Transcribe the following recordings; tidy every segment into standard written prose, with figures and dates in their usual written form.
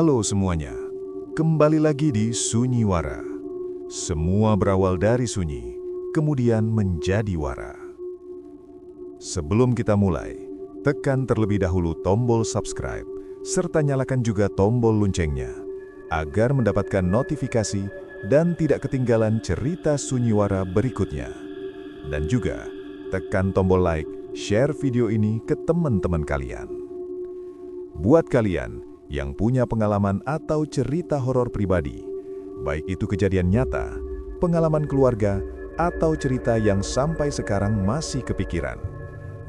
Halo semuanya, kembali lagi di Sunyiwara. Semua berawal dari sunyi, kemudian menjadi wara. Sebelum kita mulai, tekan terlebih dahulu tombol subscribe, serta nyalakan juga tombol loncengnya, agar mendapatkan notifikasi dan tidak ketinggalan cerita Sunyiwara berikutnya. Dan juga, tekan tombol like, share video ini ke teman-teman kalian. Buat kalian yang punya pengalaman atau cerita horor pribadi, baik itu kejadian nyata, pengalaman keluarga, atau cerita yang sampai sekarang masih kepikiran,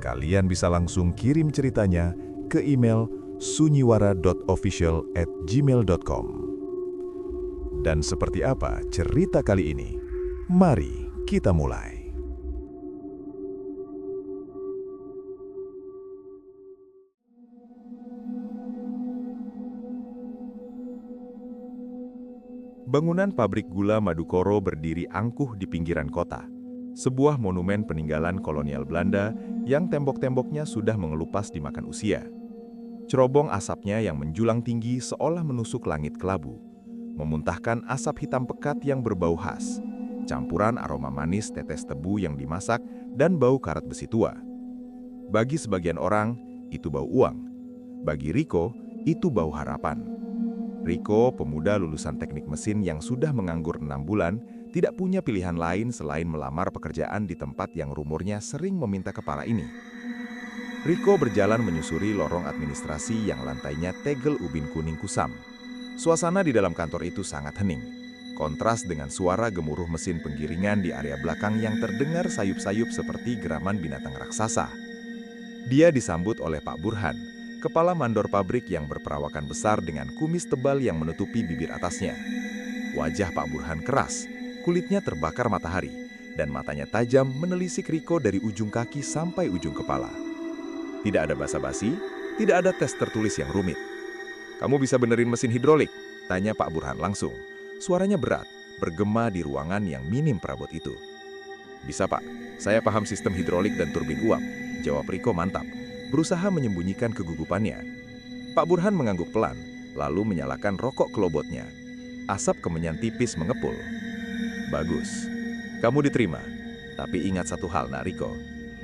kalian bisa langsung kirim ceritanya ke email sunyiwara.official@gmail.com. Dan seperti apa cerita kali ini? Mari kita mulai. Bangunan pabrik gula Madukoro berdiri angkuh di pinggiran kota. Sebuah monumen peninggalan kolonial Belanda yang tembok-temboknya sudah mengelupas dimakan usia. Cerobong asapnya yang menjulang tinggi seolah menusuk langit kelabu, memuntahkan asap hitam pekat yang berbau khas, campuran aroma manis tetes tebu yang dimasak dan bau karat besi tua. Bagi sebagian orang, itu bau uang. Bagi Riko, itu bau harapan. Riko, pemuda lulusan teknik mesin yang sudah menganggur 6 bulan, tidak punya pilihan lain selain melamar pekerjaan di tempat yang rumornya sering meminta kepala ini. Riko berjalan menyusuri lorong administrasi yang lantainya tegel ubin kuning kusam. Suasana di dalam kantor itu sangat hening. Kontras dengan suara gemuruh mesin penggiringan di area belakang yang terdengar sayup-sayup seperti geraman binatang raksasa. Dia disambut oleh Pak Burhan, kepala mandor pabrik yang berperawakan besar dengan kumis tebal yang menutupi bibir atasnya. Wajah Pak Burhan keras, kulitnya terbakar matahari, dan matanya tajam menelisik Riko dari ujung kaki sampai ujung kepala. Tidak ada basa-basi, tidak ada tes tertulis yang rumit. "Kamu bisa benerin mesin hidrolik?" tanya Pak Burhan langsung. Suaranya berat, bergema di ruangan yang minim perabot itu. "Bisa Pak, saya paham sistem hidrolik dan turbin uap," jawab Riko mantap, berusaha menyembunyikan kegugupannya. Pak Burhan mengangguk pelan, lalu menyalakan rokok kelobotnya. Asap kemenyan tipis mengepul. "Bagus, kamu diterima. Tapi ingat satu hal, Nak Riko.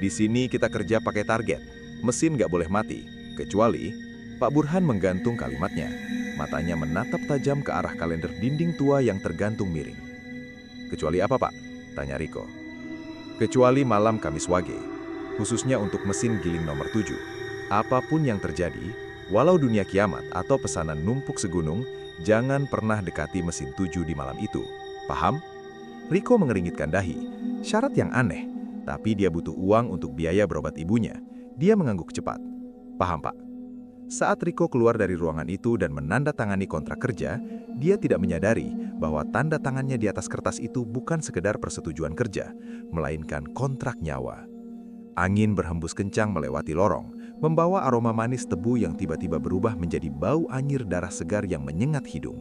Di sini kita kerja pakai target. Mesin nggak boleh mati, kecuali..." Pak Burhan menggantung kalimatnya. Matanya menatap tajam ke arah kalender dinding tua yang tergantung miring. "Kecuali apa, Pak?" tanya Riko. "Kecuali malam Kamis Wage. Khususnya untuk mesin giling nomor 7. Apapun yang terjadi, walau dunia kiamat atau pesanan numpuk segunung, jangan pernah dekati mesin 7 di malam itu. Paham?" Riko mengeringitkan dahi. Syarat yang aneh, tapi dia butuh uang untuk biaya berobat ibunya. Dia mengangguk cepat. "Paham, Pak." Saat Riko keluar dari ruangan itu dan menandatangani kontrak kerja, dia tidak menyadari bahwa tanda tangannya di atas kertas itu bukan sekedar persetujuan kerja, melainkan kontrak nyawa. Angin berhembus kencang melewati lorong, membawa aroma manis tebu yang tiba-tiba berubah menjadi bau anyir darah segar yang menyengat hidung.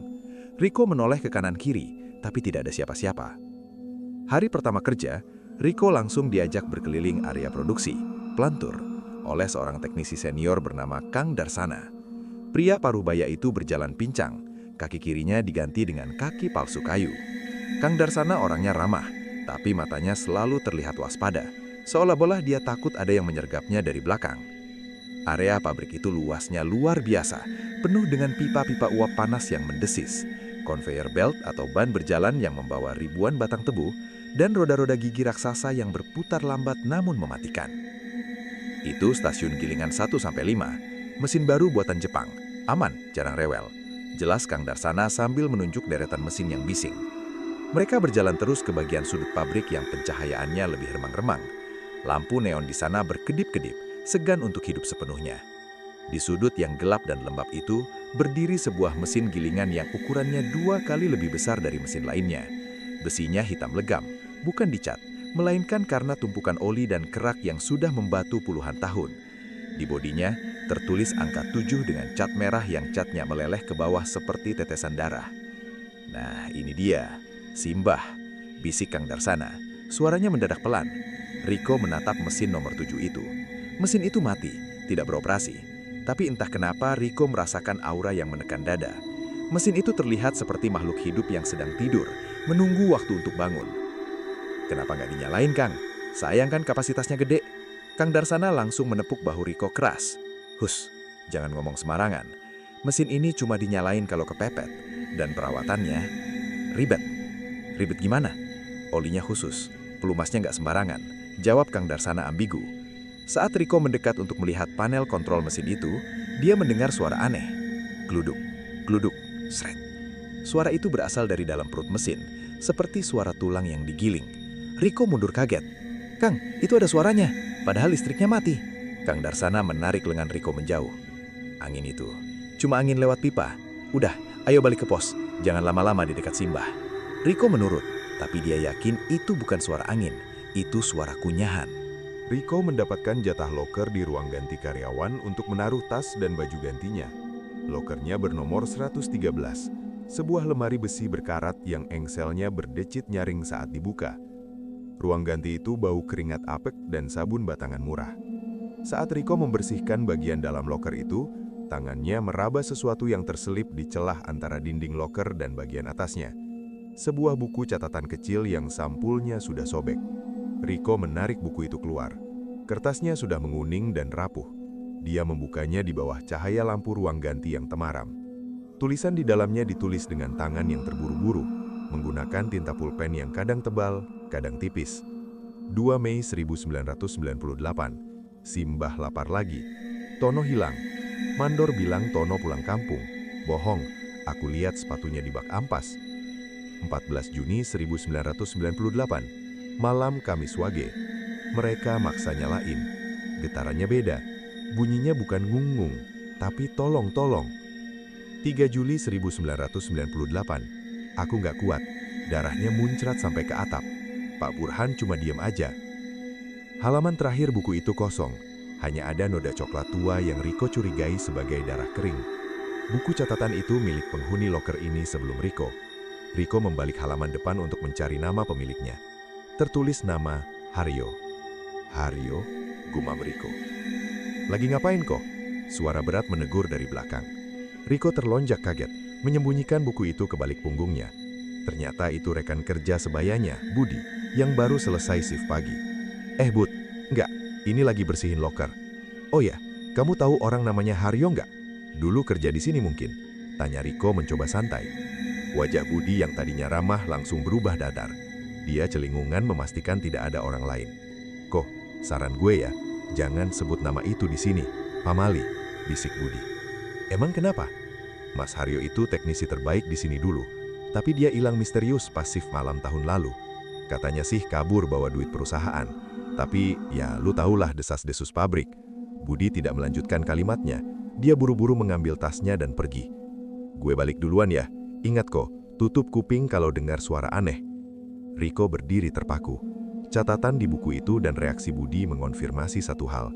Riko menoleh ke kanan kiri, tapi tidak ada siapa-siapa. Hari pertama kerja, Riko langsung diajak berkeliling area produksi, pelantur, oleh seorang teknisi senior bernama Kang Darsana. Pria paruh baya itu berjalan pincang, kaki kirinya diganti dengan kaki palsu kayu. Kang Darsana orangnya ramah, tapi matanya selalu terlihat waspada, seolah-olah dia takut ada yang menyergapnya dari belakang. Area pabrik itu luasnya luar biasa, penuh dengan pipa-pipa uap panas yang mendesis, conveyor belt atau ban berjalan yang membawa ribuan batang tebu, dan roda-roda gigi raksasa yang berputar lambat namun mematikan. Itu stasiun gilingan 1-5, mesin baru buatan Jepang, aman, jarang rewel. Jelas Kang Darsana sambil menunjuk deretan mesin yang bising. Mereka berjalan terus ke bagian sudut pabrik yang pencahayaannya lebih remang-remang. Lampu neon di sana berkedip-kedip, segan untuk hidup sepenuhnya. Di sudut yang gelap dan lembab itu, berdiri sebuah mesin gilingan yang ukurannya 2 kali lebih besar dari mesin lainnya. Besinya hitam legam, bukan dicat, melainkan karena tumpukan oli dan kerak yang sudah membatu puluhan tahun. Di bodinya, tertulis angka 7 dengan cat merah yang catnya meleleh ke bawah seperti tetesan darah. "Nah, ini dia, Simbah," bisik Kang Darsana. Suaranya mendadak pelan. Riko menatap mesin nomor 7 itu. Mesin itu mati, tidak beroperasi. Tapi entah kenapa Riko merasakan aura yang menekan dada. Mesin itu terlihat seperti makhluk hidup yang sedang tidur, menunggu waktu untuk bangun. "Kenapa nggak dinyalain, Kang? Sayang kan kapasitasnya gede." Kang Darsana langsung menepuk bahu Riko keras. "Hus, jangan ngomong sembarangan. Mesin ini cuma dinyalain kalau kepepet, dan perawatannya ribet." "Ribet gimana?" "Olinya khusus, pelumasnya nggak sembarangan," jawab Kang Darsana ambigu. Saat Riko mendekat untuk melihat panel kontrol mesin itu, dia mendengar suara aneh. Gluduk, gluduk, sret. Suara itu berasal dari dalam perut mesin, seperti suara tulang yang digiling. Riko mundur kaget. "Kang, itu ada suaranya, padahal listriknya mati." Kang Darsana menarik lengan Riko menjauh. "Angin itu, cuma angin lewat pipa. Udah, ayo balik ke pos, jangan lama-lama di dekat Simbah." Riko menurut, tapi dia yakin itu bukan suara angin, itu suara kunyahan. Riko mendapatkan jatah loker di ruang ganti karyawan untuk menaruh tas dan baju gantinya. Lokernya bernomor 113, sebuah lemari besi berkarat yang engselnya berdecit nyaring saat dibuka. Ruang ganti itu bau keringat apek dan sabun batangan murah. Saat Riko membersihkan bagian dalam loker itu, tangannya meraba sesuatu yang terselip di celah antara dinding loker dan bagian atasnya. Sebuah buku catatan kecil yang sampulnya sudah sobek. Riko menarik buku itu keluar. Kertasnya sudah menguning dan rapuh. Dia membukanya di bawah cahaya lampu ruang ganti yang temaram. Tulisan di dalamnya ditulis dengan tangan yang terburu-buru, menggunakan tinta pulpen yang kadang tebal, kadang tipis. 2 Mei 1998, Simbah lapar lagi. Tono hilang. Mandor bilang Tono pulang kampung. Bohong, aku lihat sepatunya di bak ampas. 14 Juni 1998, malam Kamis Wage. Mereka maksa nyalain. Getarannya beda. Bunyinya bukan ngung-ngung, tapi tolong-tolong. 3 Juli 1998, aku nggak kuat. Darahnya muncrat sampai ke atap. Pak Burhan cuma diam aja. Halaman terakhir buku itu kosong. Hanya ada noda coklat tua yang Riko curigai sebagai darah kering. Buku catatan itu milik penghuni loker ini sebelum Riko. Riko membalik halaman depan untuk mencari nama pemiliknya. Tertulis nama Haryo. "Haryo," gumam Riko. "Lagi ngapain kok?" Suara berat menegur dari belakang. Riko terlonjak kaget, menyembunyikan buku itu ke balik punggungnya. Ternyata itu rekan kerja sebayanya, Budi, yang baru selesai shift pagi. Bud, enggak, ini lagi bersihin loker." "Oh ya, kamu tahu orang namanya Haryo enggak? Dulu kerja di sini mungkin?" tanya Riko mencoba santai. Wajah Budi yang tadinya ramah langsung berubah datar. Dia celingungan memastikan tidak ada orang lain. "Kok, saran gue ya, jangan sebut nama itu di sini, pamali," bisik Budi. "Emang kenapa?" "Mas Haryo itu teknisi terbaik di sini dulu, tapi dia hilang misterius pas shift malam tahun lalu. Katanya sih kabur bawa duit perusahaan, tapi ya lu tahulah desas-desus pabrik." Budi tidak melanjutkan kalimatnya, dia buru-buru mengambil tasnya dan pergi. "Gue balik duluan ya, ingat kok, tutup kuping kalau dengar suara aneh." Riko berdiri terpaku. Catatan di buku itu dan reaksi Budi mengonfirmasi satu hal.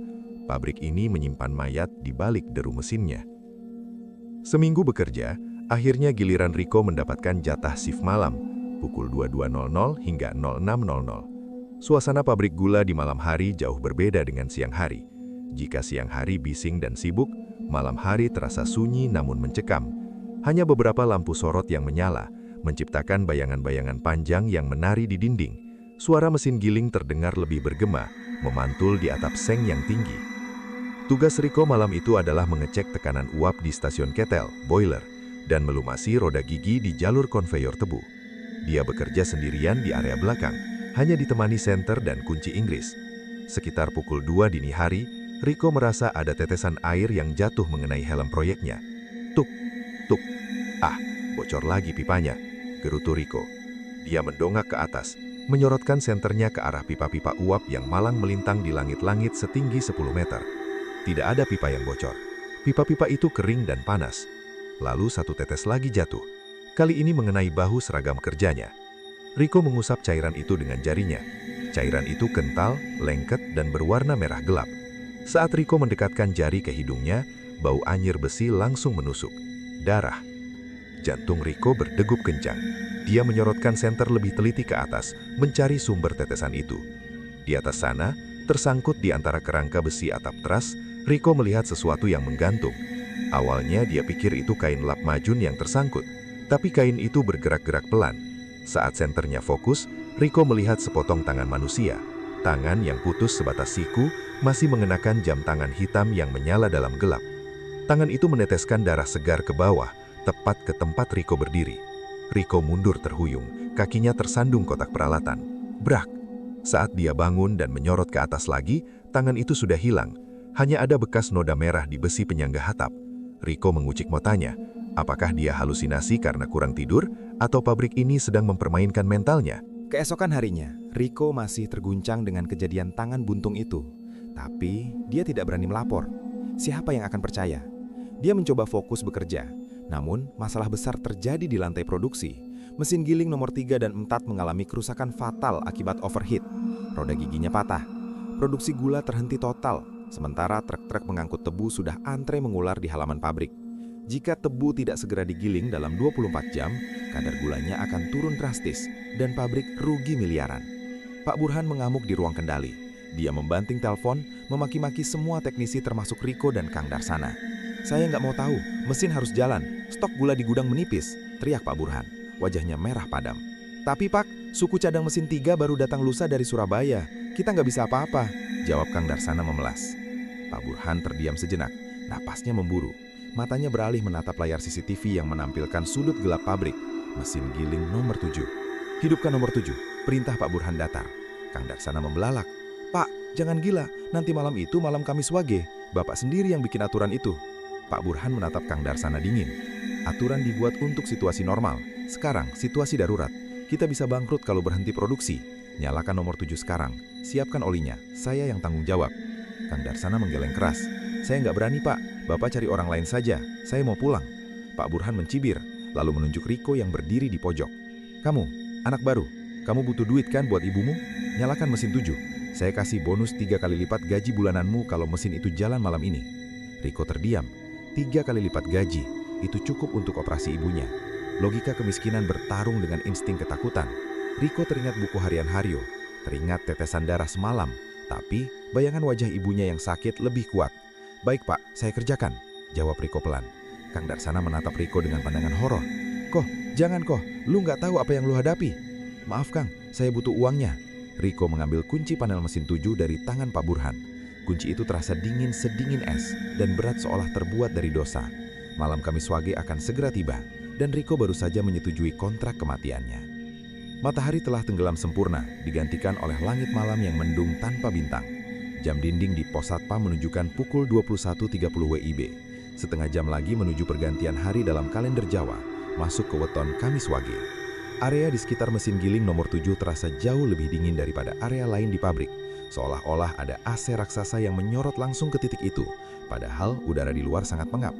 Pabrik ini menyimpan mayat di balik deru mesinnya. Seminggu bekerja, akhirnya giliran Riko mendapatkan jatah shift malam, pukul 22.00 hingga 06.00. Suasana pabrik gula di malam hari jauh berbeda dengan siang hari. Jika siang hari bising dan sibuk, malam hari terasa sunyi namun mencekam. Hanya beberapa lampu sorot yang menyala, menciptakan bayangan-bayangan panjang yang menari di dinding. Suara mesin giling terdengar lebih bergema, memantul di atap seng yang tinggi. Tugas Riko malam itu adalah mengecek tekanan uap di stasiun ketel, boiler, dan melumasi roda gigi di jalur konveyor tebu. Dia bekerja sendirian di area belakang, hanya ditemani senter dan kunci Inggris. Sekitar pukul 2 dini hari, Riko merasa ada tetesan air yang jatuh mengenai helm proyeknya. Tuk, tuk. "Ah, bocor lagi pipanya," gerutu Riko. Dia mendongak ke atas, menyorotkan senternya ke arah pipa-pipa uap yang malang melintang di langit-langit setinggi 10 meter. Tidak ada pipa yang bocor. Pipa-pipa itu kering dan panas. Lalu satu tetes lagi jatuh. Kali ini mengenai bahu seragam kerjanya. Riko mengusap cairan itu dengan jarinya. Cairan itu kental, lengket, dan berwarna merah gelap. Saat Riko mendekatkan jari ke hidungnya, bau anyir besi langsung menusuk. Darah. Jantung Riko berdegup kencang. Dia menyorotkan senter lebih teliti ke atas, mencari sumber tetesan itu. Di atas sana, tersangkut di antara kerangka besi atap teras, Riko melihat sesuatu yang menggantung. Awalnya dia pikir itu kain lap majun yang tersangkut, tapi kain itu bergerak-gerak pelan. Saat senternya fokus, Riko melihat sepotong tangan manusia. Tangan yang putus sebatas siku masih mengenakan jam tangan hitam yang menyala dalam gelap. Tangan itu meneteskan darah segar ke bawah, tepat ke tempat Riko berdiri. Riko mundur terhuyung, kakinya tersandung kotak peralatan. Brak! Saat dia bangun dan menyorot ke atas lagi, tangan itu sudah hilang. Hanya ada bekas noda merah di besi penyangga hatap. Riko mengucik matanya. Apakah dia halusinasi karena kurang tidur, atau pabrik ini sedang mempermainkan mentalnya? Keesokan harinya, Riko masih terguncang dengan kejadian tangan buntung itu. Tapi, dia tidak berani melapor. Siapa yang akan percaya? Dia mencoba fokus bekerja. Namun, masalah besar terjadi di lantai produksi. Mesin giling nomor 3 dan 4 mengalami kerusakan fatal akibat overheat. Roda giginya patah. Produksi gula terhenti total, sementara truk-truk mengangkut tebu sudah antre mengular di halaman pabrik. Jika tebu tidak segera digiling dalam 24 jam, kadar gulanya akan turun drastis dan pabrik rugi miliaran. Pak Burhan mengamuk di ruang kendali. Dia membanting telepon, memaki-maki semua teknisi termasuk Riko dan Kang Darsana. "Saya nggak mau tahu, mesin harus jalan, stok gula di gudang menipis," teriak Pak Burhan. Wajahnya merah padam. "Tapi Pak, suku cadang mesin 3 baru datang lusa dari Surabaya. Kita nggak bisa apa-apa," jawab Kang Darsana memelas. Pak Burhan terdiam sejenak, napasnya memburu. Matanya beralih menatap layar CCTV yang menampilkan sudut gelap pabrik. Mesin giling nomor 7. "Hidupkan nomor 7, perintah Pak Burhan datar." Kang Darsana membelalak. "Pak, jangan gila, nanti malam itu malam Kamis Wage. Bapak sendiri yang bikin aturan itu." Pak Burhan menatap Kang Darsana dingin. "Aturan dibuat untuk situasi normal. Sekarang situasi darurat. Kita bisa bangkrut kalau berhenti produksi. Nyalakan nomor 7 sekarang. Siapkan olinya. Saya yang tanggung jawab." Kang Darsana menggeleng keras. "Saya nggak berani, Pak. Bapak cari orang lain saja. Saya mau pulang." Pak Burhan mencibir, lalu menunjuk Riko yang berdiri di pojok. "Kamu, anak baru. Kamu butuh duit kan buat ibumu? Nyalakan mesin 7. Saya kasih bonus 3 kali lipat gaji bulananmu kalau mesin itu jalan malam ini." Riko terdiam. 3 kali lipat gaji. Itu cukup untuk operasi ibunya. Logika kemiskinan bertarung dengan insting ketakutan. Riko teringat buku harian Haryo, teringat tetesan darah semalam, tapi bayangan wajah ibunya yang sakit lebih kuat. "Baik Pak, saya kerjakan," jawab Riko pelan. Kang Darsana menatap Riko dengan pandangan horor. "Koh, jangan Koh, lu nggak tahu apa yang lu hadapi." "Maaf Kang, saya butuh uangnya." Riko mengambil kunci panel mesin 7 dari tangan Pak Burhan. Kunci itu terasa dingin sedingin es dan berat seolah terbuat dari dosa. Malam Kamis Wage akan segera tiba, dan Riko baru saja menyetujui kontrak kematiannya. Matahari telah tenggelam sempurna, digantikan oleh langit malam yang mendung tanpa bintang. Jam dinding di pos satpam menunjukkan pukul 21.30 WIB. Setengah jam lagi menuju pergantian hari dalam kalender Jawa, masuk ke weton Kamis Wage. Area di sekitar mesin giling nomor 7 terasa jauh lebih dingin daripada area lain di pabrik. Seolah-olah ada AC raksasa yang menyorot langsung ke titik itu, padahal udara di luar sangat pengap.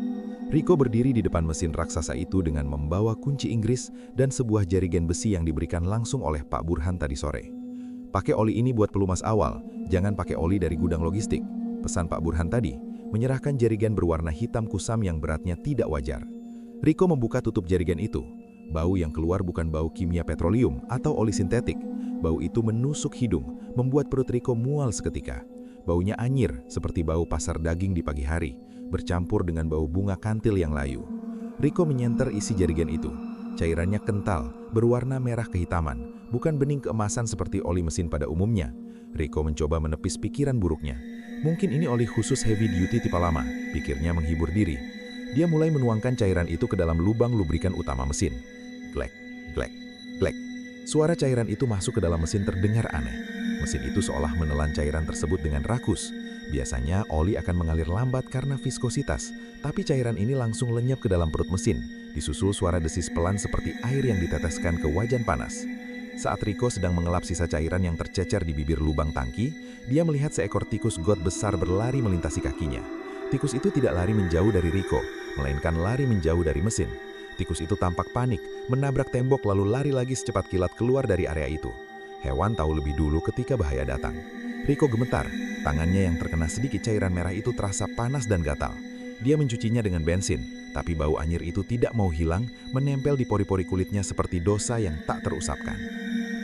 Riko berdiri di depan mesin raksasa itu dengan membawa kunci Inggris dan sebuah jerigen besi yang diberikan langsung oleh Pak Burhan tadi sore. "Pakai oli ini buat pelumas awal, jangan pakai oli dari gudang logistik," pesan Pak Burhan tadi, menyerahkan jerigen berwarna hitam kusam yang beratnya tidak wajar. Riko membuka tutup jerigen itu. Bau yang keluar bukan bau kimia petroleum atau oli sintetik. Bau itu menusuk hidung, membuat perut Riko mual seketika. Baunya anyir seperti bau pasar daging di pagi hari, bercampur dengan bau bunga kantil yang layu. Riko menyenter isi jerigen itu. Cairannya kental, berwarna merah kehitaman, bukan bening keemasan seperti oli mesin pada umumnya. Riko mencoba menepis pikiran buruknya. Mungkin ini oli khusus heavy duty tipe lama, pikirnya menghibur diri. Dia mulai menuangkan cairan itu ke dalam lubang lubrikan utama mesin. Glek, glek, glek. Suara cairan itu masuk ke dalam mesin terdengar aneh. Mesin itu seolah menelan cairan tersebut dengan rakus. Biasanya oli akan mengalir lambat karena viskositas, tapi cairan ini langsung lenyap ke dalam perut mesin, disusul suara desis pelan seperti air yang diteteskan ke wajan panas. Saat Riko sedang mengelap sisa cairan yang tercecer di bibir lubang tangki, dia melihat seekor tikus got besar berlari melintasi kakinya. Tikus itu tidak lari menjauh dari Riko, melainkan lari menjauh dari mesin. Tikus itu tampak panik, menabrak tembok lalu lari lagi secepat kilat keluar dari area itu. Hewan tahu lebih dulu ketika bahaya datang. Riko gemetar, tangannya yang terkena sedikit cairan merah itu terasa panas dan gatal. Dia mencucinya dengan bensin, tapi bau anyir itu tidak mau hilang, menempel di pori-pori kulitnya seperti dosa yang tak terusapkan.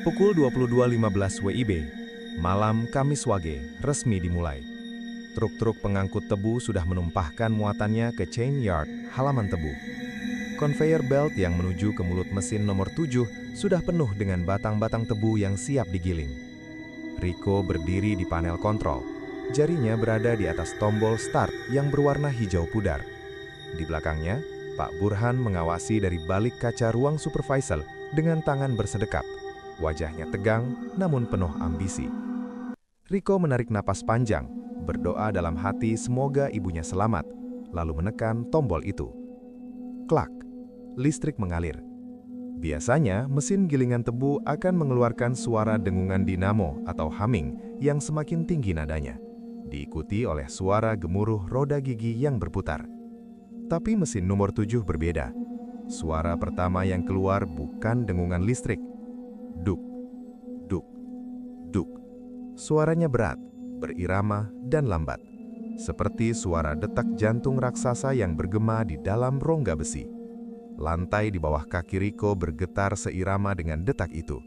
Pukul 22.15 WIB, malam Kamis Wage resmi dimulai. Truk-truk pengangkut tebu sudah menumpahkan muatannya ke chain yard halaman tebu. Conveyor belt yang menuju ke mulut mesin nomor 7 sudah penuh dengan batang-batang tebu yang siap digiling. Rico berdiri di panel kontrol. Jarinya berada di atas tombol start yang berwarna hijau pudar. Di belakangnya, Pak Burhan mengawasi dari balik kaca ruang supervisor dengan tangan bersedekap. Wajahnya tegang namun penuh ambisi. Rico menarik napas panjang, berdoa dalam hati semoga ibunya selamat, lalu menekan tombol itu. Klak, listrik mengalir. Biasanya, mesin gilingan tebu akan mengeluarkan suara dengungan dinamo atau humming yang semakin tinggi nadanya, diikuti oleh suara gemuruh roda gigi yang berputar. Tapi mesin nomor 7 berbeda. Suara pertama yang keluar bukan dengungan listrik. Duk, duk, duk. Suaranya berat, berirama, dan lambat. Seperti suara detak jantung raksasa yang bergema di dalam rongga besi. Lantai di bawah kaki Rico bergetar seirama dengan detak itu.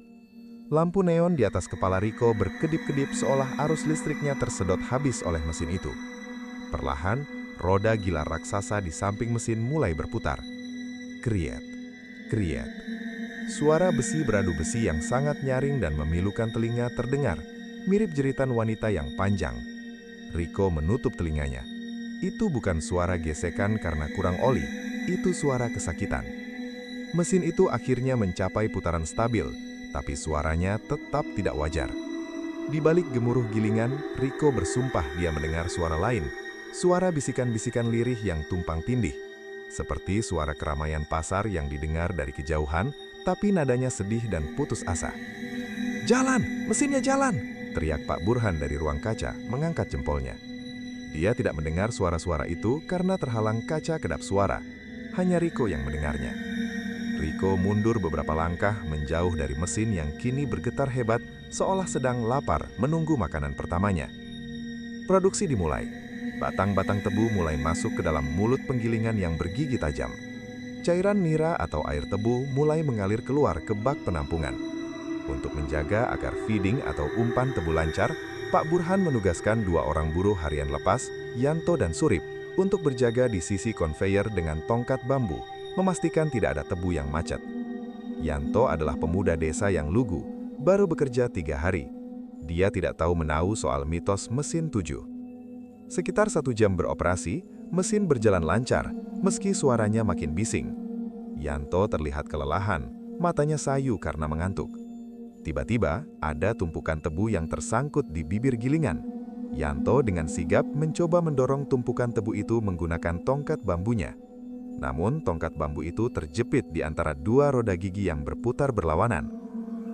Lampu neon di atas kepala Rico berkedip-kedip seolah arus listriknya tersedot habis oleh mesin itu. Perlahan, roda gila raksasa di samping mesin mulai berputar. Kriet, kriet. Suara besi beradu besi yang sangat nyaring dan memilukan telinga terdengar, mirip jeritan wanita yang panjang. Rico menutup telinganya. Itu bukan suara gesekan karena kurang oli, itu suara kesakitan. Mesin itu akhirnya mencapai putaran stabil, tapi suaranya tetap tidak wajar. Di balik gemuruh gilingan, Rico bersumpah dia mendengar suara lain, suara bisikan-bisikan lirih yang tumpang tindih, seperti suara keramaian pasar yang didengar dari kejauhan, tapi nadanya sedih dan putus asa. "Jalan! Mesinnya jalan!" teriak Pak Burhan dari ruang kaca, mengangkat jempolnya. Dia tidak mendengar suara-suara itu karena terhalang kaca kedap suara. Hanya Rico yang mendengarnya. Rico mundur beberapa langkah menjauh dari mesin yang kini bergetar hebat seolah sedang lapar menunggu makanan pertamanya. Produksi dimulai. Batang-batang tebu mulai masuk ke dalam mulut penggilingan yang bergigi tajam. Cairan nira atau air tebu mulai mengalir keluar ke bak penampungan. Untuk menjaga agar feeding atau umpan tebu lancar, Pak Burhan menugaskan 2 orang buruh harian lepas, Yanto dan Surip, untuk berjaga di sisi konveyor dengan tongkat bambu, memastikan tidak ada tebu yang macet. Yanto adalah pemuda desa yang lugu, baru bekerja 3 hari. Dia tidak tahu menahu soal mitos mesin 7. Sekitar 1 jam beroperasi, mesin berjalan lancar, meski suaranya makin bising. Yanto terlihat kelelahan, matanya sayu karena mengantuk. Tiba-tiba, ada tumpukan tebu yang tersangkut di bibir gilingan. Yanto dengan sigap mencoba mendorong tumpukan tebu itu menggunakan tongkat bambunya. Namun, tongkat bambu itu terjepit di antara 2 roda gigi yang berputar berlawanan.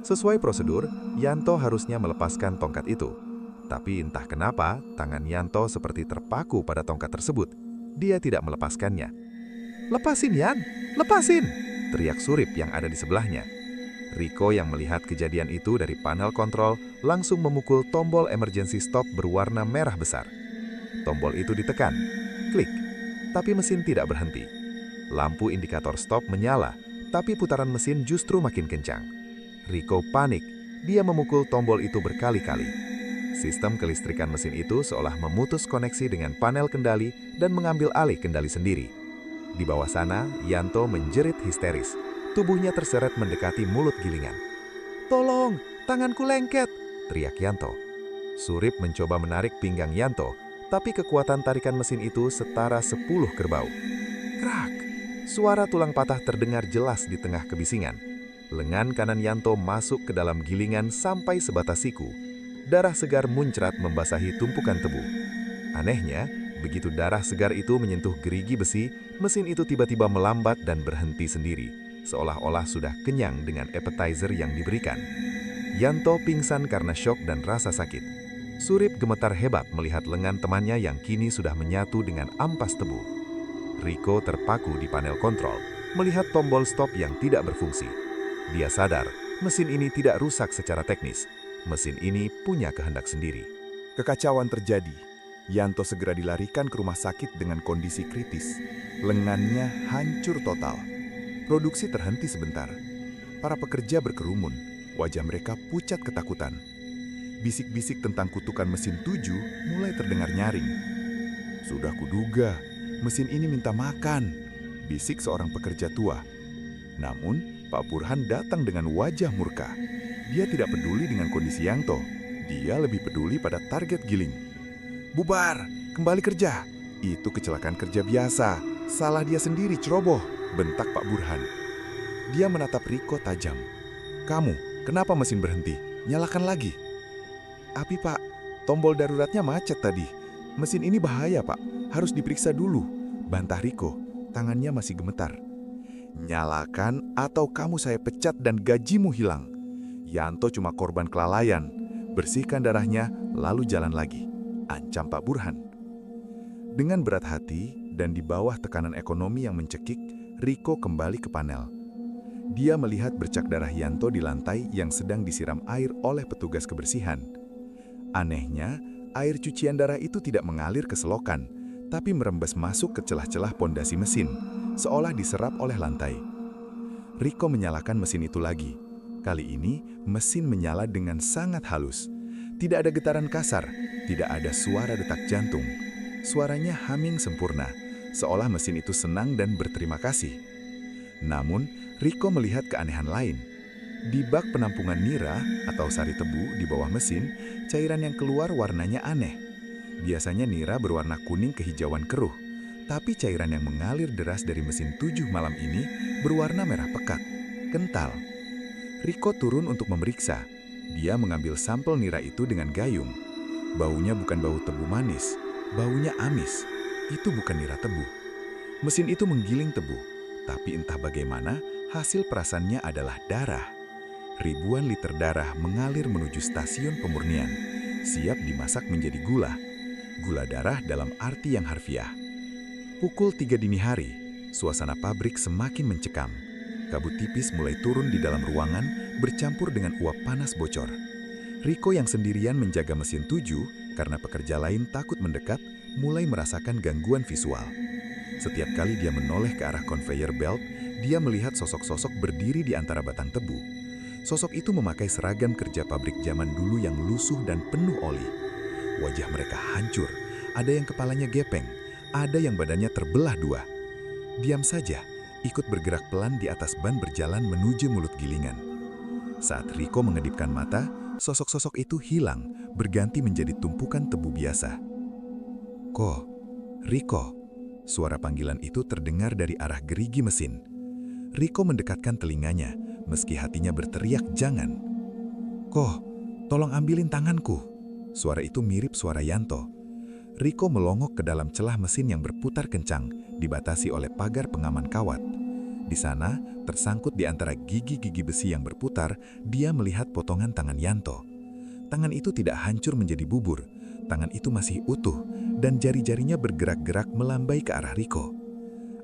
Sesuai prosedur, Yanto harusnya melepaskan tongkat itu. Tapi entah kenapa, tangan Yanto seperti terpaku pada tongkat tersebut. Dia tidak melepaskannya. "Lepasin, Yan! Lepasin!" teriak Surip yang ada di sebelahnya. Rico yang melihat kejadian itu dari panel kontrol langsung memukul tombol emergency stop berwarna merah besar. Tombol itu ditekan. Klik. Tapi mesin tidak berhenti. Lampu indikator stop menyala, tapi putaran mesin justru makin kencang. Rico panik. Dia memukul tombol itu berkali-kali. Sistem kelistrikan mesin itu seolah memutus koneksi dengan panel kendali dan mengambil alih kendali sendiri. Di bawah sana, Yanto menjerit histeris. Tubuhnya terseret mendekati mulut gilingan. "Tolong, tanganku lengket!" teriak Yanto. Surip mencoba menarik pinggang Yanto, tapi kekuatan tarikan mesin itu setara 10 kerbau. Krak! Suara tulang patah terdengar jelas di tengah kebisingan. Lengan kanan Yanto masuk ke dalam gilingan sampai sebatas siku. Darah segar muncrat membasahi tumpukan tebu. Anehnya, begitu darah segar itu menyentuh gerigi besi, mesin itu tiba-tiba melambat dan berhenti sendiri, seolah-olah sudah kenyang dengan appetizer yang diberikan. Yanto pingsan karena syok dan rasa sakit. Surip gemetar hebat melihat lengan temannya yang kini sudah menyatu dengan ampas tebu. Rico terpaku di panel kontrol, melihat tombol stop yang tidak berfungsi. Dia sadar, mesin ini tidak rusak secara teknis. Mesin ini punya kehendak sendiri. Kekacauan terjadi. Yanto segera dilarikan ke rumah sakit dengan kondisi kritis. Lengannya hancur total. Produksi terhenti sebentar. Para pekerja berkerumun. Wajah mereka pucat ketakutan. Bisik-bisik tentang kutukan mesin 7 mulai terdengar nyaring. "Sudah kuduga, mesin ini minta makan," bisik seorang pekerja tua. Namun, Pak Burhan datang dengan wajah murka. Dia tidak peduli dengan kondisi Yanto. Dia lebih peduli pada target giling. "Bubar, kembali kerja. Itu kecelakaan kerja biasa. Salah dia sendiri, ceroboh," bentak Pak Burhan. Dia menatap Riko tajam. "Kamu, kenapa mesin berhenti? Nyalakan lagi." "Api, Pak. Tombol daruratnya macet tadi. Mesin ini bahaya, Pak. Harus diperiksa dulu," bantah Riko. Tangannya masih gemetar. "Nyalakan atau kamu saya pecat dan gajimu hilang. Yanto cuma korban kelalaian. Bersihkan darahnya, lalu jalan lagi," ancam Pak Burhan. Dengan berat hati dan di bawah tekanan ekonomi yang mencekik, Riko kembali ke panel. Dia melihat bercak darah Yanto di lantai yang sedang disiram air oleh petugas kebersihan. Anehnya, air cucian darah itu tidak mengalir ke selokan, tapi merembes masuk ke celah-celah pondasi mesin, seolah diserap oleh lantai. Riko menyalakan mesin itu lagi. Kali ini, mesin menyala dengan sangat halus. Tidak ada getaran kasar, tidak ada suara detak jantung. Suaranya humming sempurna, seolah mesin itu senang dan berterima kasih. Namun, Riko melihat keanehan lain. Di bak penampungan nira atau sari tebu di bawah mesin, cairan yang keluar warnanya aneh. Biasanya nira berwarna kuning kehijauan keruh, tapi cairan yang mengalir deras dari mesin 7 malam ini berwarna merah pekat, kental. Riko turun untuk memeriksa. Dia mengambil sampel nira itu dengan gayung. Baunya bukan bau tebu manis, baunya amis. Itu bukan nira tebu. Mesin itu menggiling tebu, tapi entah bagaimana hasil perasannya adalah darah. Ribuan liter darah mengalir menuju stasiun pemurnian, siap dimasak menjadi gula. Gula darah dalam arti yang harfiah. Pukul 3 dini hari, suasana pabrik semakin mencekam. Kabut tipis mulai turun di dalam ruangan, bercampur dengan uap panas bocor. Riko yang sendirian menjaga mesin 7 karena pekerja lain takut mendekat, mulai merasakan gangguan visual. Setiap kali dia menoleh ke arah conveyor belt, dia melihat sosok-sosok berdiri di antara batang tebu. Sosok itu memakai seragam kerja pabrik zaman dulu yang lusuh dan penuh oli. Wajah mereka hancur, ada yang kepalanya gepeng, ada yang badannya terbelah dua. Diam saja, ikut bergerak pelan di atas ban berjalan menuju mulut gilingan. Saat Riko mengedipkan mata, sosok-sosok itu hilang, berganti menjadi tumpukan tebu biasa. "Ko, Riko," suara panggilan itu terdengar dari arah gerigi mesin. Riko mendekatkan telinganya, meski hatinya berteriak jangan. "Ko, tolong ambilin tanganku." Suara itu mirip suara Yanto. Riko melongok ke dalam celah mesin yang berputar kencang, dibatasi oleh pagar pengaman kawat. Di sana, tersangkut di antara gigi-gigi besi yang berputar, dia melihat potongan tangan Yanto. Tangan itu tidak hancur menjadi bubur. Tangan itu masih utuh, dan jari-jarinya bergerak-gerak melambai ke arah Riko.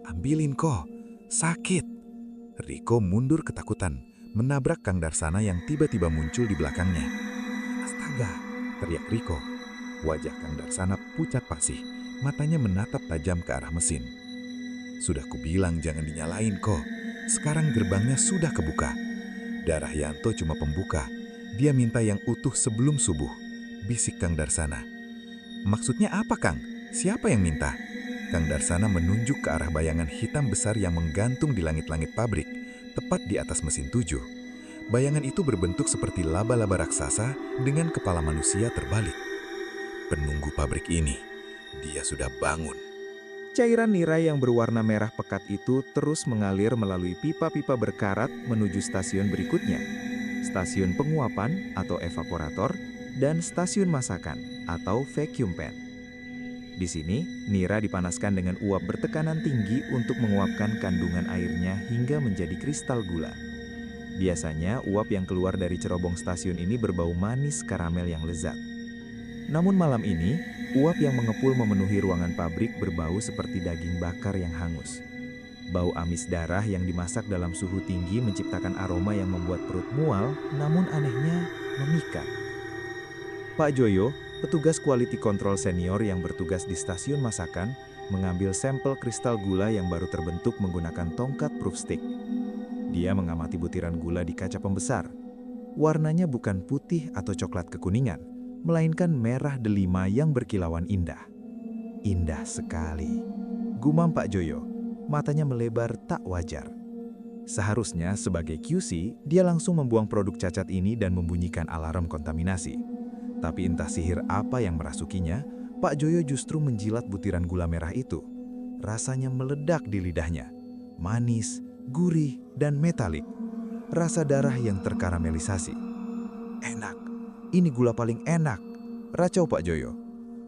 "Ambilin, Ko, sakit." Riko mundur ketakutan, menabrak Kang Darsana yang tiba-tiba muncul di belakangnya. "Astaga!" teriak Riko. Wajah Kang Darsana pucat pasih, matanya menatap tajam ke arah mesin. "Sudah kubilang jangan dinyalain, Ko. Sekarang gerbangnya sudah kebuka." "Darah Yanto cuma pembuka. Dia minta yang utuh sebelum subuh," bisik Kang Darsana. "Maksudnya apa, Kang? Siapa yang minta?" Kang Darsana menunjuk ke arah bayangan hitam besar yang menggantung di langit-langit pabrik, tepat di atas mesin 7. Bayangan itu berbentuk seperti laba-laba raksasa dengan kepala manusia terbalik. Penunggu pabrik ini, dia sudah bangun. Cairan nira yang berwarna merah pekat itu terus mengalir melalui pipa-pipa berkarat menuju stasiun berikutnya. Stasiun penguapan atau evaporator dan stasiun masakan atau vacuum pen. Di sini, nira dipanaskan dengan uap bertekanan tinggi untuk menguapkan kandungan airnya hingga menjadi kristal gula. Biasanya, uap yang keluar dari cerobong stasiun ini berbau manis karamel yang lezat. Namun malam ini, uap yang mengepul memenuhi ruangan pabrik berbau seperti daging bakar yang hangus. Bau amis darah yang dimasak dalam suhu tinggi menciptakan aroma yang membuat perut mual, namun anehnya memikat. Pak Joyo, petugas quality control senior yang bertugas di stasiun masakan, mengambil sampel kristal gula yang baru terbentuk menggunakan tongkat proof stick. Dia mengamati butiran gula di kaca pembesar. Warnanya bukan putih atau coklat kekuningan, melainkan merah delima yang berkilauan indah. Indah sekali, gumam Pak Joyo, matanya melebar tak wajar. Seharusnya sebagai QC, dia langsung membuang produk cacat ini dan membunyikan alarm kontaminasi. Tapi entah sihir apa yang merasukinya, Pak Joyo justru menjilat butiran gula merah itu. Rasanya meledak di lidahnya, manis, gurih, dan metalik. Rasa darah yang terkaramelisasi. Enak, ini gula paling enak, racau Pak Joyo.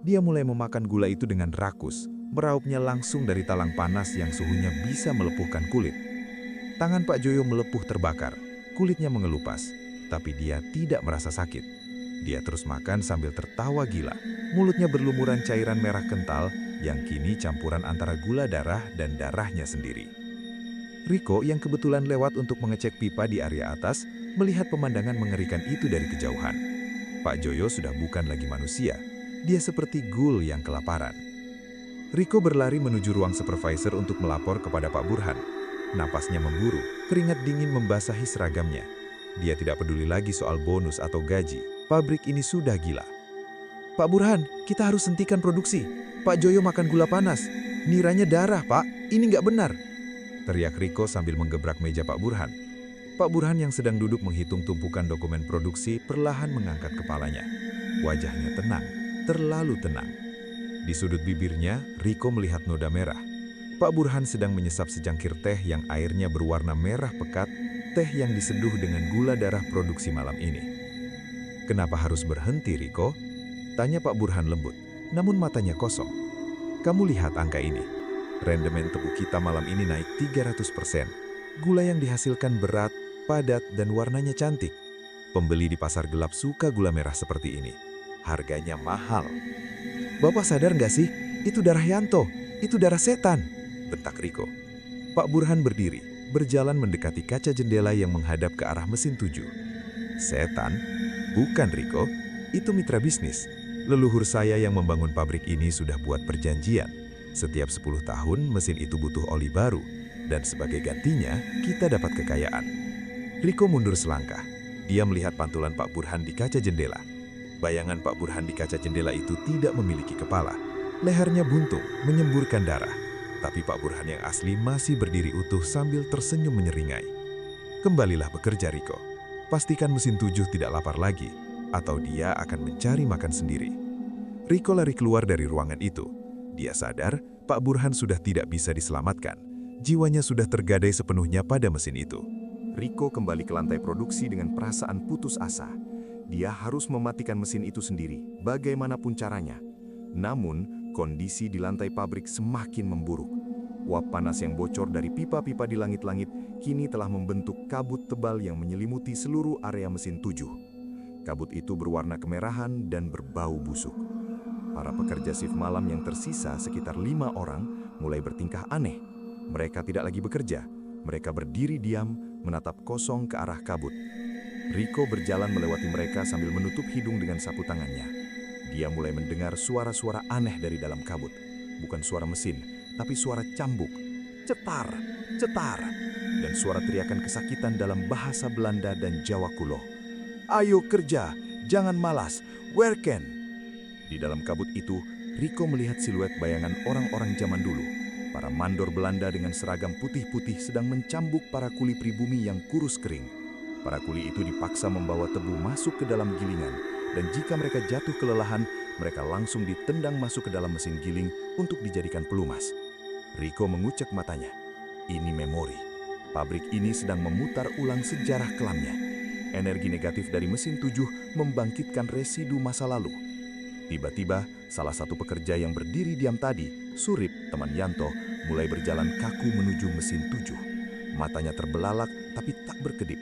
Dia mulai memakan gula itu dengan rakus, meraupnya langsung dari talang panas yang suhunya bisa melepuhkan kulit. Tangan Pak Joyo melepuh terbakar, kulitnya mengelupas, tapi dia tidak merasa sakit. Dia terus makan sambil tertawa gila, mulutnya berlumuran cairan merah kental yang kini campuran antara gula darah dan darahnya sendiri. Riko yang kebetulan lewat untuk mengecek pipa di area atas, melihat pemandangan mengerikan itu dari kejauhan. Pak Joyo sudah bukan lagi manusia, dia seperti ghoul yang kelaparan. Riko berlari menuju ruang supervisor untuk melapor kepada Pak Burhan. Napasnya memburu, keringat dingin membasahi seragamnya. Dia tidak peduli lagi soal bonus atau gaji, pabrik ini sudah gila. Pak Burhan, kita harus hentikan produksi. Pak Joyo makan gula panas, niranya darah Pak, ini nggak benar. Teriak Riko sambil menggebrak meja Pak Burhan. Pak Burhan yang sedang duduk menghitung tumpukan dokumen produksi perlahan mengangkat kepalanya. Wajahnya tenang, terlalu tenang. Di sudut bibirnya, Riko melihat noda merah. Pak Burhan sedang menyesap secangkir teh yang airnya berwarna merah pekat, teh yang diseduh dengan gula darah produksi malam ini. Kenapa harus berhenti, Riko? Tanya Pak Burhan lembut, namun matanya kosong. Kamu lihat angka ini. Rendemen tebu kita malam ini naik 300%. Gula yang dihasilkan berat, padat, dan warnanya cantik. Pembeli di pasar gelap suka gula merah seperti ini. Harganya mahal. Bapak sadar nggak sih? Itu darah Yanto, itu darah setan, bentak Riko. Pak Burhan berdiri, berjalan mendekati kaca jendela yang menghadap ke arah mesin 7. Setan? Bukan Riko, itu mitra bisnis. Leluhur saya yang membangun pabrik ini sudah buat perjanjian. Setiap 10 tahun mesin itu butuh oli baru, dan sebagai gantinya kita dapat kekayaan. Riko mundur selangkah. Dia melihat pantulan Pak Burhan di kaca jendela. Bayangan Pak Burhan di kaca jendela itu tidak memiliki kepala. Lehernya buntung, menyemburkan darah. Tapi Pak Burhan yang asli masih berdiri utuh sambil tersenyum menyeringai. Kembalilah bekerja, Riko. Pastikan mesin 7 tidak lapar lagi, atau dia akan mencari makan sendiri. Riko lari keluar dari ruangan itu. Dia sadar Pak Burhan sudah tidak bisa diselamatkan. Jiwanya sudah tergadai sepenuhnya pada mesin itu. Riko kembali ke lantai produksi dengan perasaan putus asa. Dia harus mematikan mesin itu sendiri, bagaimanapun caranya. Namun, kondisi di lantai pabrik semakin memburuk. Uap panas yang bocor dari pipa-pipa di langit-langit kini telah membentuk kabut tebal yang menyelimuti seluruh area mesin 7. Kabut itu berwarna kemerahan dan berbau busuk. Para pekerja shift malam yang tersisa sekitar 5 orang mulai bertingkah aneh. Mereka tidak lagi bekerja. Mereka berdiri diam, menatap kosong ke arah kabut. Riko berjalan melewati mereka sambil menutup hidung dengan sapu tangannya. Dia mulai mendengar suara-suara aneh dari dalam kabut. Bukan suara mesin, tapi suara cambuk. Cetar, cetar. Dan suara teriakan kesakitan dalam bahasa Belanda dan Jawa kuno. Ayo kerja, jangan malas, werken. Di dalam kabut itu, Riko melihat siluet bayangan orang-orang zaman dulu. Para mandor Belanda dengan seragam putih-putih sedang mencambuk para kuli pribumi yang kurus kering. Para kuli itu dipaksa membawa tebu masuk ke dalam gilingan, dan jika mereka jatuh kelelahan, mereka langsung ditendang masuk ke dalam mesin giling untuk dijadikan pelumas. Riko mengucek matanya. Ini memori. Pabrik ini sedang memutar ulang sejarah kelamnya. Energi negatif dari mesin 7 membangkitkan residu masa lalu. Tiba-tiba, salah satu pekerja yang berdiri diam tadi, Surip, teman Yanto, mulai berjalan kaku menuju mesin 7. Matanya terbelalak, tapi tak berkedip.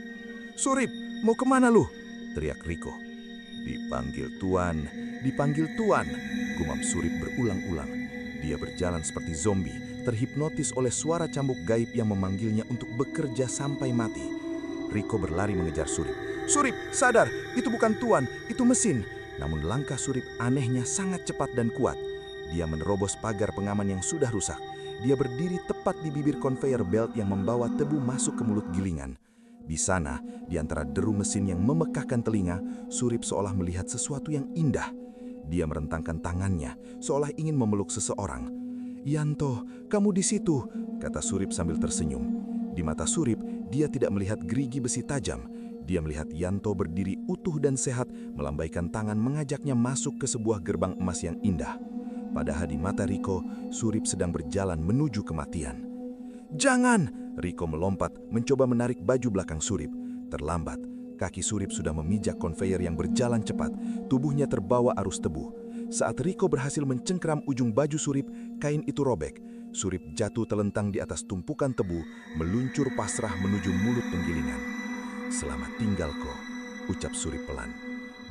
Surip, mau kemana lu? Teriak Riko. Dipanggil Tuan, gumam Surip berulang-ulang. Dia berjalan seperti zombie, terhipnotis oleh suara cambuk gaib yang memanggilnya untuk bekerja sampai mati. Riko berlari mengejar Surip. Surip, sadar, itu bukan Tuan, itu mesin. Namun langkah Surip anehnya sangat cepat dan kuat. Dia menerobos pagar pengaman yang sudah rusak. Dia berdiri tepat di bibir conveyor belt yang membawa tebu masuk ke mulut gilingan. Di sana, di antara deru mesin yang memekakkan telinga, Surip seolah melihat sesuatu yang indah. Dia merentangkan tangannya, seolah ingin memeluk seseorang. "Yanto, kamu di situ," kata Surip sambil tersenyum. Di mata Surip, dia tidak melihat gerigi besi tajam. Dia melihat Yanto berdiri utuh dan sehat, melambaikan tangan mengajaknya masuk ke sebuah gerbang emas yang indah. Padahal di mata Riko, Surip sedang berjalan menuju kematian. "Jangan!" Riko melompat, mencoba menarik baju belakang Surip. Terlambat, kaki Surip sudah memijak konveyor yang berjalan cepat. Tubuhnya terbawa arus tebu. Saat Riko berhasil mencengkram ujung baju Surip, kain itu robek. Surip jatuh telentang di atas tumpukan tebu, meluncur pasrah menuju mulut penggilingan. "Selamat tinggal, Ko," ucap Surip pelan.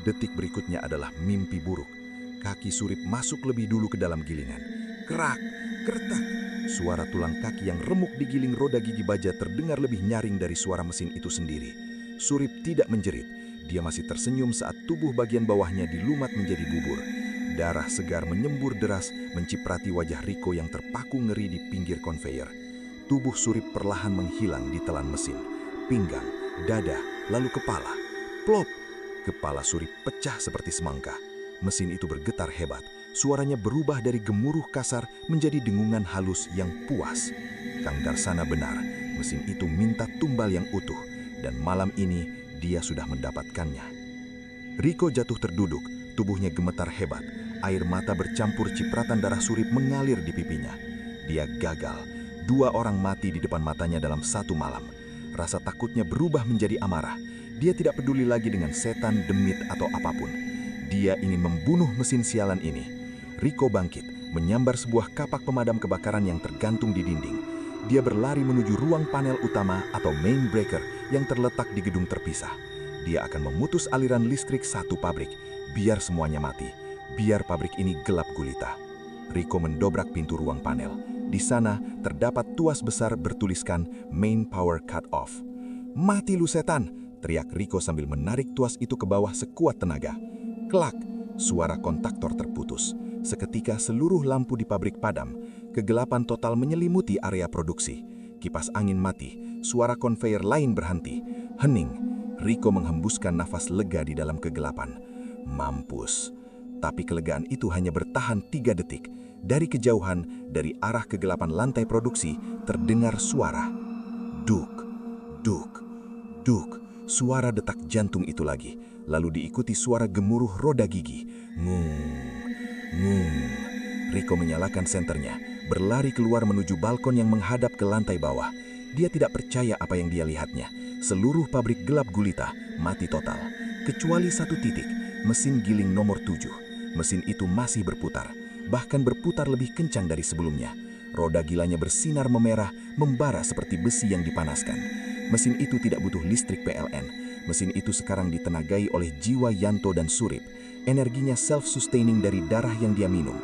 Detik berikutnya adalah mimpi buruk. Kaki Surip masuk lebih dulu ke dalam gilingan. Kerak, kertak. Suara tulang kaki yang remuk digiling roda gigi baja terdengar lebih nyaring dari suara mesin itu sendiri. Surip tidak menjerit. Dia masih tersenyum saat tubuh bagian bawahnya dilumat menjadi bubur. Darah segar menyembur deras menciprati wajah Riko yang terpaku ngeri di pinggir konveyor. Tubuh Surip perlahan menghilang di telan mesin. Pinggang, dada, lalu kepala. Plop! Kepala Surip pecah seperti semangka. Mesin itu bergetar hebat. Suaranya berubah dari gemuruh kasar menjadi dengungan halus yang puas. Kang Darsana benar, mesin itu minta tumbal yang utuh, dan malam ini dia sudah mendapatkannya. Riko jatuh terduduk, tubuhnya gemetar hebat. Air mata bercampur cipratan darah Surip mengalir di pipinya. Dia gagal. 2 orang mati di depan matanya dalam satu malam. Rasa takutnya berubah menjadi amarah. Dia tidak peduli lagi dengan setan, demit, atau apapun. Dia ingin membunuh mesin sialan ini. Riko bangkit, menyambar sebuah kapak pemadam kebakaran yang tergantung di dinding. Dia berlari menuju ruang panel utama atau main breaker yang terletak di gedung terpisah. Dia akan memutus aliran listrik satu pabrik, biar semuanya mati, biar pabrik ini gelap gulita. Riko mendobrak pintu ruang panel. Di sana terdapat tuas besar bertuliskan Main Power Cut Off. "Mati lu setan!" teriak Riko sambil menarik tuas itu ke bawah sekuat tenaga. Klak! Suara kontaktor terputus. Seketika seluruh lampu di pabrik padam. Kegelapan total menyelimuti area produksi. Kipas angin mati. Suara konveyor lain berhenti. Hening. Riko menghembuskan nafas lega di dalam kegelapan. Mampus. Tapi kelegaan itu hanya bertahan 3 detik. Dari kejauhan, dari arah kegelapan lantai produksi, terdengar suara. Duk, duk, duk. Suara detak jantung itu lagi. Lalu diikuti suara gemuruh roda gigi. Ngung. Riko menyalakan senternya, berlari keluar menuju balkon yang menghadap ke lantai bawah. Dia tidak percaya apa yang dia lihatnya. Seluruh pabrik gelap gulita, mati total. Kecuali satu titik, mesin giling nomor 7. Mesin itu masih berputar, bahkan berputar lebih kencang dari sebelumnya. Roda gilanya bersinar memerah, membara seperti besi yang dipanaskan. Mesin itu tidak butuh listrik PLN. Mesin itu sekarang ditenagai oleh jiwa Yanto dan Surip. Energinya self-sustaining dari darah yang dia minum.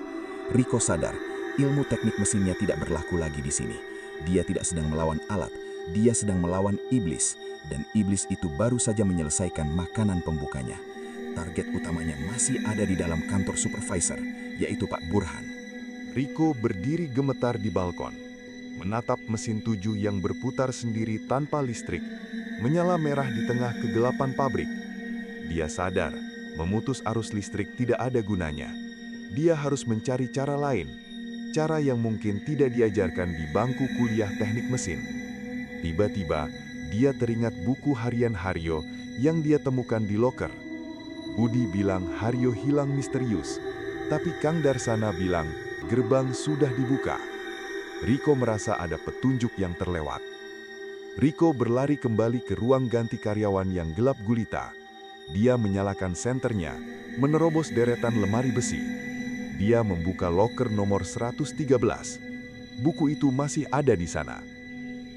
Riko sadar, ilmu teknik mesinnya tidak berlaku lagi di sini. Dia tidak sedang melawan alat, dia sedang melawan iblis. Dan iblis itu baru saja menyelesaikan makanan pembukanya. Target utamanya masih ada di dalam kantor supervisor, yaitu Pak Burhan. Riko berdiri gemetar di balkon, menatap mesin 7 yang berputar sendiri tanpa listrik, menyala merah di tengah kegelapan pabrik. Dia sadar, memutus arus listrik tidak ada gunanya. Dia harus mencari cara lain, cara yang mungkin tidak diajarkan di bangku kuliah teknik mesin. Tiba-tiba, dia teringat buku harian Haryo yang dia temukan di loker. Budi bilang Haryo hilang misterius, tapi Kang Darsana bilang gerbang sudah dibuka. Riko merasa ada petunjuk yang terlewat. Riko berlari kembali ke ruang ganti karyawan yang gelap gulita. Dia menyalakan senternya, menerobos deretan lemari besi. Dia membuka loker nomor 113. Buku itu masih ada di sana.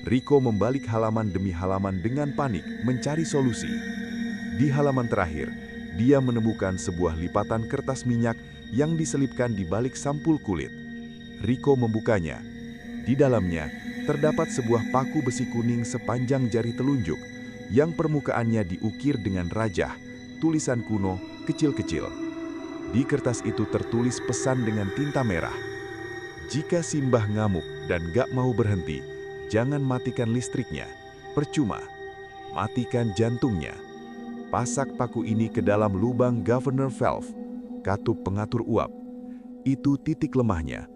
Riko membalik halaman demi halaman dengan panik, mencari solusi. Di halaman terakhir, dia menemukan sebuah lipatan kertas minyak yang diselipkan di balik sampul kulit. Riko membukanya. Di dalamnya, terdapat sebuah paku besi kuning sepanjang jari telunjuk, yang permukaannya diukir dengan rajah, tulisan kuno, kecil-kecil. Di kertas itu tertulis pesan dengan tinta merah. Jika Simbah ngamuk dan gak mau berhenti, jangan matikan listriknya. Percuma. Matikan jantungnya. Pasak paku ini ke dalam lubang governor valve, katup pengatur uap. Itu titik lemahnya.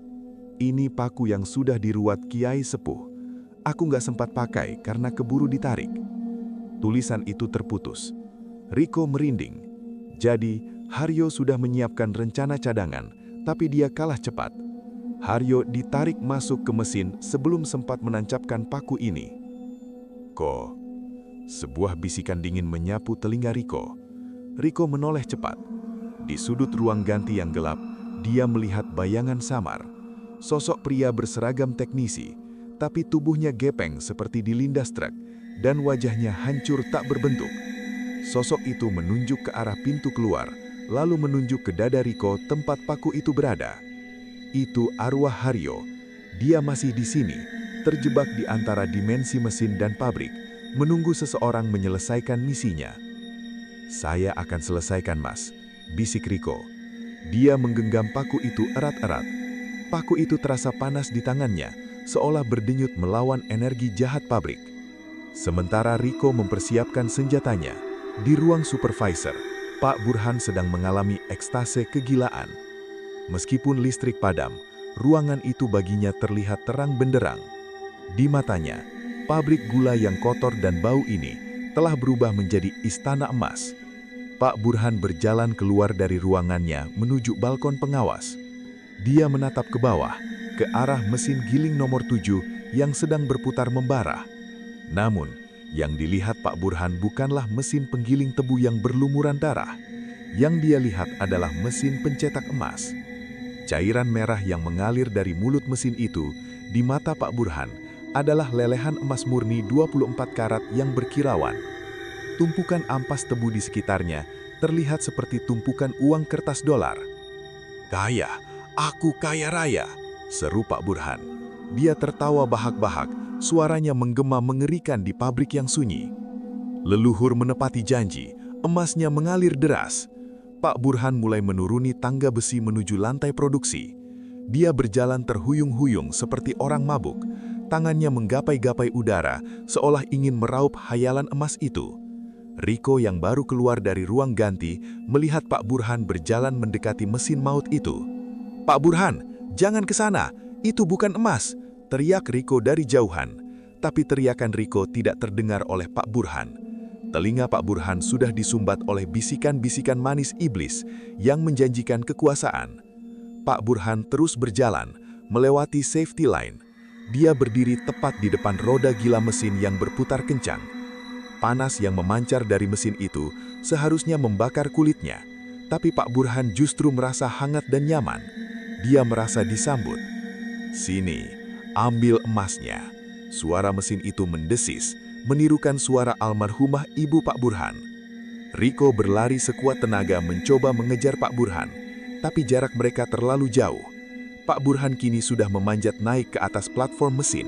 Ini paku yang sudah diruat Kiai Sepuh. Aku nggak sempat pakai karena keburu ditarik. Tulisan itu terputus. Riko merinding. Jadi, Haryo sudah menyiapkan rencana cadangan, tapi dia kalah cepat. Haryo ditarik masuk ke mesin sebelum sempat menancapkan paku ini. Ko. Sebuah bisikan dingin menyapu telinga Riko. Riko menoleh cepat. Di sudut ruang ganti yang gelap, dia melihat bayangan samar. Sosok pria berseragam teknisi, tapi tubuhnya gepeng seperti dilindas truk, dan wajahnya hancur tak berbentuk. Sosok itu menunjuk ke arah pintu keluar, lalu menunjuk ke dada Riko tempat paku itu berada. Itu arwah Haryo. Dia masih di sini, terjebak di antara dimensi mesin dan pabrik, menunggu seseorang menyelesaikan misinya. Saya akan selesaikan, Mas, bisik Riko. Dia menggenggam paku itu erat-erat. Paku itu terasa panas di tangannya, seolah berdenyut melawan energi jahat pabrik. Sementara Riko mempersiapkan senjatanya, di ruang supervisor, Pak Burhan sedang mengalami ekstase kegilaan. Meskipun listrik padam, ruangan itu baginya terlihat terang benderang. Di matanya, pabrik gula yang kotor dan bau ini telah berubah menjadi istana emas. Pak Burhan berjalan keluar dari ruangannya menuju balkon pengawas. Dia menatap ke bawah, ke arah mesin giling nomor 7 yang sedang berputar membara. Namun, yang dilihat Pak Burhan bukanlah mesin penggiling tebu yang berlumuran darah. Yang dia lihat adalah mesin pencetak emas. Cairan merah yang mengalir dari mulut mesin itu, di mata Pak Burhan, adalah lelehan emas murni 24 karat yang berkilauan. Tumpukan ampas tebu di sekitarnya terlihat seperti tumpukan uang kertas dolar. "Kaya, aku kaya raya," seru Pak Burhan. Dia tertawa bahak-bahak, suaranya menggema mengerikan di pabrik yang sunyi. Leluhur menepati janji, emasnya mengalir deras. Pak Burhan mulai menuruni tangga besi menuju lantai produksi. Dia berjalan terhuyung-huyung seperti orang mabuk. Tangannya menggapai-gapai udara, seolah ingin meraup hayalan emas itu. Riko yang baru keluar dari ruang ganti, melihat Pak Burhan berjalan mendekati mesin maut itu. "Pak Burhan, jangan ke sana, itu bukan emas!" teriak Riko dari jauhan. Tapi teriakan Riko tidak terdengar oleh Pak Burhan. Telinga Pak Burhan sudah disumbat oleh bisikan-bisikan manis iblis yang menjanjikan kekuasaan. Pak Burhan terus berjalan, melewati safety line. Dia berdiri tepat di depan roda gila mesin yang berputar kencang. Panas yang memancar dari mesin itu seharusnya membakar kulitnya, tapi Pak Burhan justru merasa hangat dan nyaman. Dia merasa disambut. "Sini, ambil emasnya." Suara mesin itu mendesis, menirukan suara almarhumah ibu Pak Burhan. Riko berlari sekuat tenaga mencoba mengejar Pak Burhan, tapi jarak mereka terlalu jauh. Pak Burhan kini sudah memanjat naik ke atas platform mesin.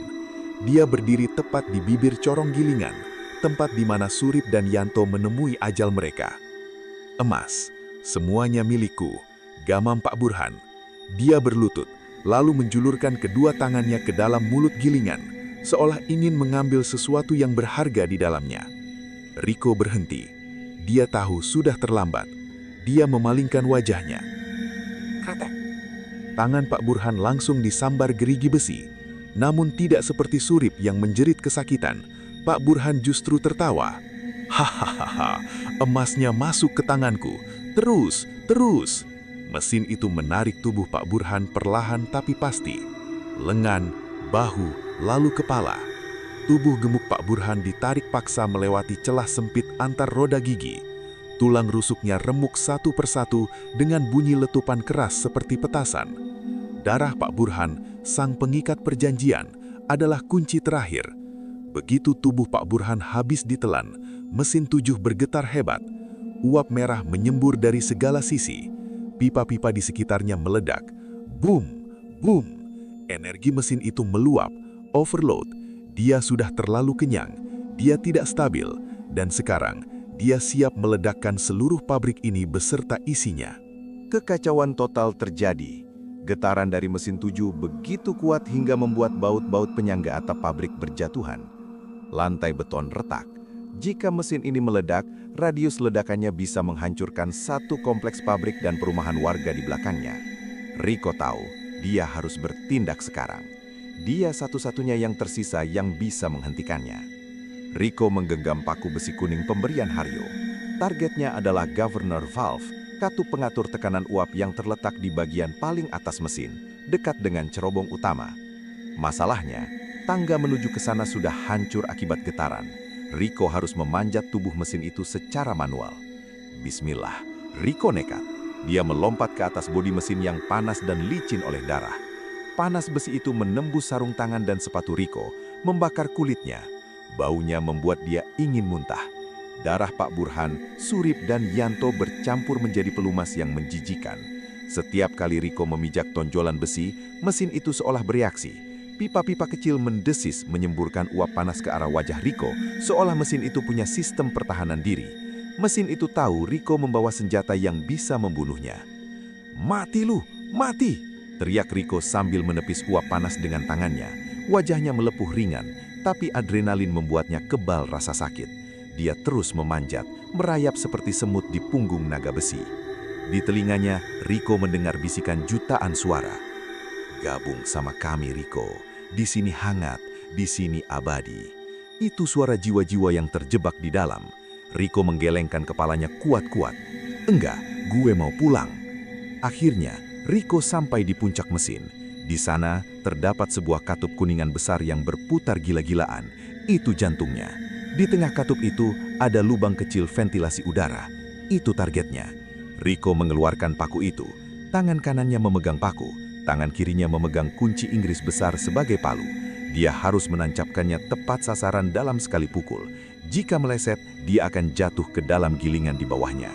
Dia berdiri tepat di bibir corong gilingan, tempat di mana Surip dan Yanto menemui ajal mereka. "Emas, semuanya milikku," gamam Pak Burhan. Dia berlutut, lalu menjulurkan kedua tangannya ke dalam mulut gilingan, seolah ingin mengambil sesuatu yang berharga di dalamnya. Riko berhenti. Dia tahu sudah terlambat. Dia memalingkan wajahnya. Kretek. Tangan Pak Burhan langsung disambar gerigi besi. Namun tidak seperti Surip yang menjerit kesakitan, Pak Burhan justru tertawa. "Hahaha, emasnya masuk ke tanganku. Terus, terus." Mesin itu menarik tubuh Pak Burhan perlahan tapi pasti. Lengan, bahu, lalu kepala. Tubuh gemuk Pak Burhan ditarik paksa melewati celah sempit antar roda gigi. Tulang rusuknya remuk satu persatu dengan bunyi letupan keras seperti petasan. Darah Pak Burhan, sang pengikat perjanjian, adalah kunci terakhir. Begitu tubuh Pak Burhan habis ditelan, mesin 7 bergetar hebat. Uap merah menyembur dari segala sisi. Pipa-pipa di sekitarnya meledak. Boom, boom. Energi mesin itu meluap, overload. Dia sudah terlalu kenyang, dia tidak stabil, dan sekarang dia siap meledakkan seluruh pabrik ini beserta isinya. Kekacauan total terjadi. Getaran dari mesin 7 begitu kuat hingga membuat baut-baut penyangga atap pabrik berjatuhan. Lantai beton retak, Jika mesin ini meledak, radius ledakannya bisa menghancurkan satu kompleks pabrik dan perumahan warga di belakangnya. Rico tahu, dia harus bertindak sekarang. Dia satu-satunya yang tersisa yang bisa menghentikannya. Rico menggenggam paku besi kuning pemberian Haryo. Targetnya adalah governor valve, katup pengatur tekanan uap yang terletak di bagian paling atas mesin, dekat dengan cerobong utama. Masalahnya, tangga menuju ke sana sudah hancur akibat getaran. Rico harus memanjat tubuh mesin itu secara manual. Bismillah, Rico nekat. Dia melompat ke atas bodi mesin yang panas dan licin oleh darah. Panas besi itu menembus sarung tangan dan sepatu Rico, membakar kulitnya. Baunya membuat dia ingin muntah. Darah Pak Burhan, Surip, dan Yanto bercampur menjadi pelumas yang menjijikan. Setiap kali Rico memijak tonjolan besi, mesin itu seolah bereaksi. Pipa-pipa kecil mendesis menyemburkan uap panas ke arah wajah Rico, seolah mesin itu punya sistem pertahanan diri. Mesin itu tahu Rico membawa senjata yang bisa membunuhnya. "Mati lu, mati!" teriak Rico sambil menepis uap panas dengan tangannya. Wajahnya melepuh ringan, tapi adrenalin membuatnya kebal rasa sakit. Dia terus memanjat, merayap seperti semut di punggung naga besi. Di telinganya, Rico mendengar bisikan jutaan suara. "Gabung sama kami, Rico. Di sini hangat, di sini abadi." Itu suara jiwa-jiwa yang terjebak di dalam. Rico menggelengkan kepalanya kuat-kuat. "Enggak, gue mau pulang." Akhirnya, Rico sampai di puncak mesin. Di sana, terdapat sebuah katup kuningan besar yang berputar gila-gilaan. Itu jantungnya. Di tengah katup itu, ada lubang kecil ventilasi udara. Itu targetnya. Rico mengeluarkan paku itu. Tangan kanannya memegang paku. Tangan kirinya memegang kunci Inggris besar sebagai palu. Dia harus menancapkannya tepat sasaran dalam sekali pukul. Jika meleset, dia akan jatuh ke dalam gilingan di bawahnya.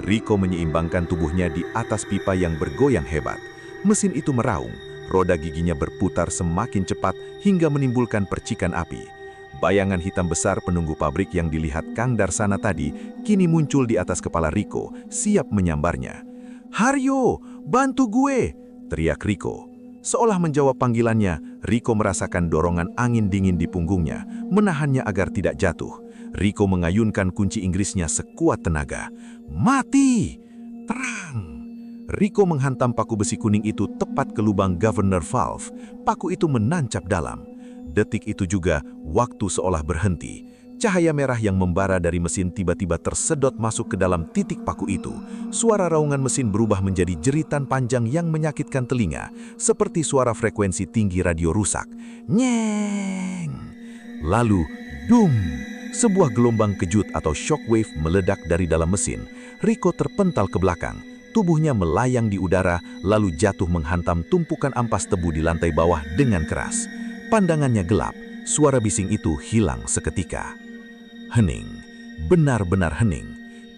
Rico menyeimbangkan tubuhnya di atas pipa yang bergoyang hebat. Mesin itu meraung, roda giginya berputar semakin cepat hingga menimbulkan percikan api. Bayangan hitam besar penunggu pabrik yang dilihat Kang Darsana tadi kini muncul di atas kepala Rico, siap menyambarnya. "Haryo, bantu gue!" teriak Rico. Seolah menjawab panggilannya, Rico merasakan dorongan angin dingin di punggungnya, menahannya agar tidak jatuh. Rico mengayunkan kunci Inggrisnya sekuat tenaga. "Mati! Terang!" Rico menghantam paku besi kuning itu tepat ke lubang governor valve. Paku itu menancap dalam. Detik itu juga, waktu seolah berhenti. Cahaya merah yang membara dari mesin tiba-tiba tersedot masuk ke dalam titik paku itu. Suara raungan mesin berubah menjadi jeritan panjang yang menyakitkan telinga, seperti suara frekuensi tinggi radio rusak. Nyeng! Lalu, dum! Sebuah gelombang kejut atau shockwave meledak dari dalam mesin. Rico terpental ke belakang. Tubuhnya melayang di udara, lalu jatuh menghantam tumpukan ampas tebu di lantai bawah dengan keras. Pandangannya gelap, suara bising itu hilang seketika. Hening, benar-benar hening.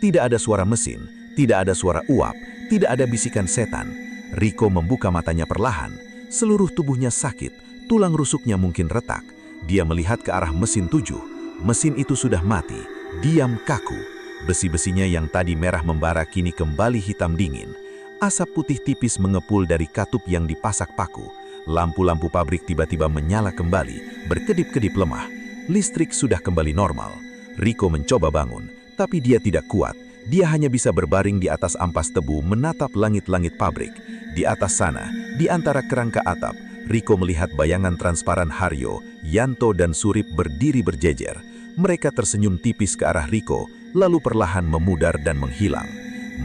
Tidak ada suara mesin, tidak ada suara uap, tidak ada bisikan setan. Rico membuka matanya perlahan. Seluruh tubuhnya sakit, tulang rusuknya mungkin retak. Dia melihat ke arah mesin 7. Mesin itu sudah mati, diam kaku. Besi-besinya yang tadi merah membara kini kembali hitam dingin. Asap putih tipis mengepul dari katup yang dipasak paku. Lampu-lampu pabrik tiba-tiba menyala kembali, berkedip-kedip lemah. Listrik sudah kembali normal. Rico mencoba bangun, tapi dia tidak kuat. Dia hanya bisa berbaring di atas ampas tebu menatap langit-langit pabrik. Di atas sana, di antara kerangka atap, Rico melihat bayangan transparan Haryo, Yanto, dan Surip berdiri berjejer. Mereka tersenyum tipis ke arah Rico, lalu perlahan memudar dan menghilang.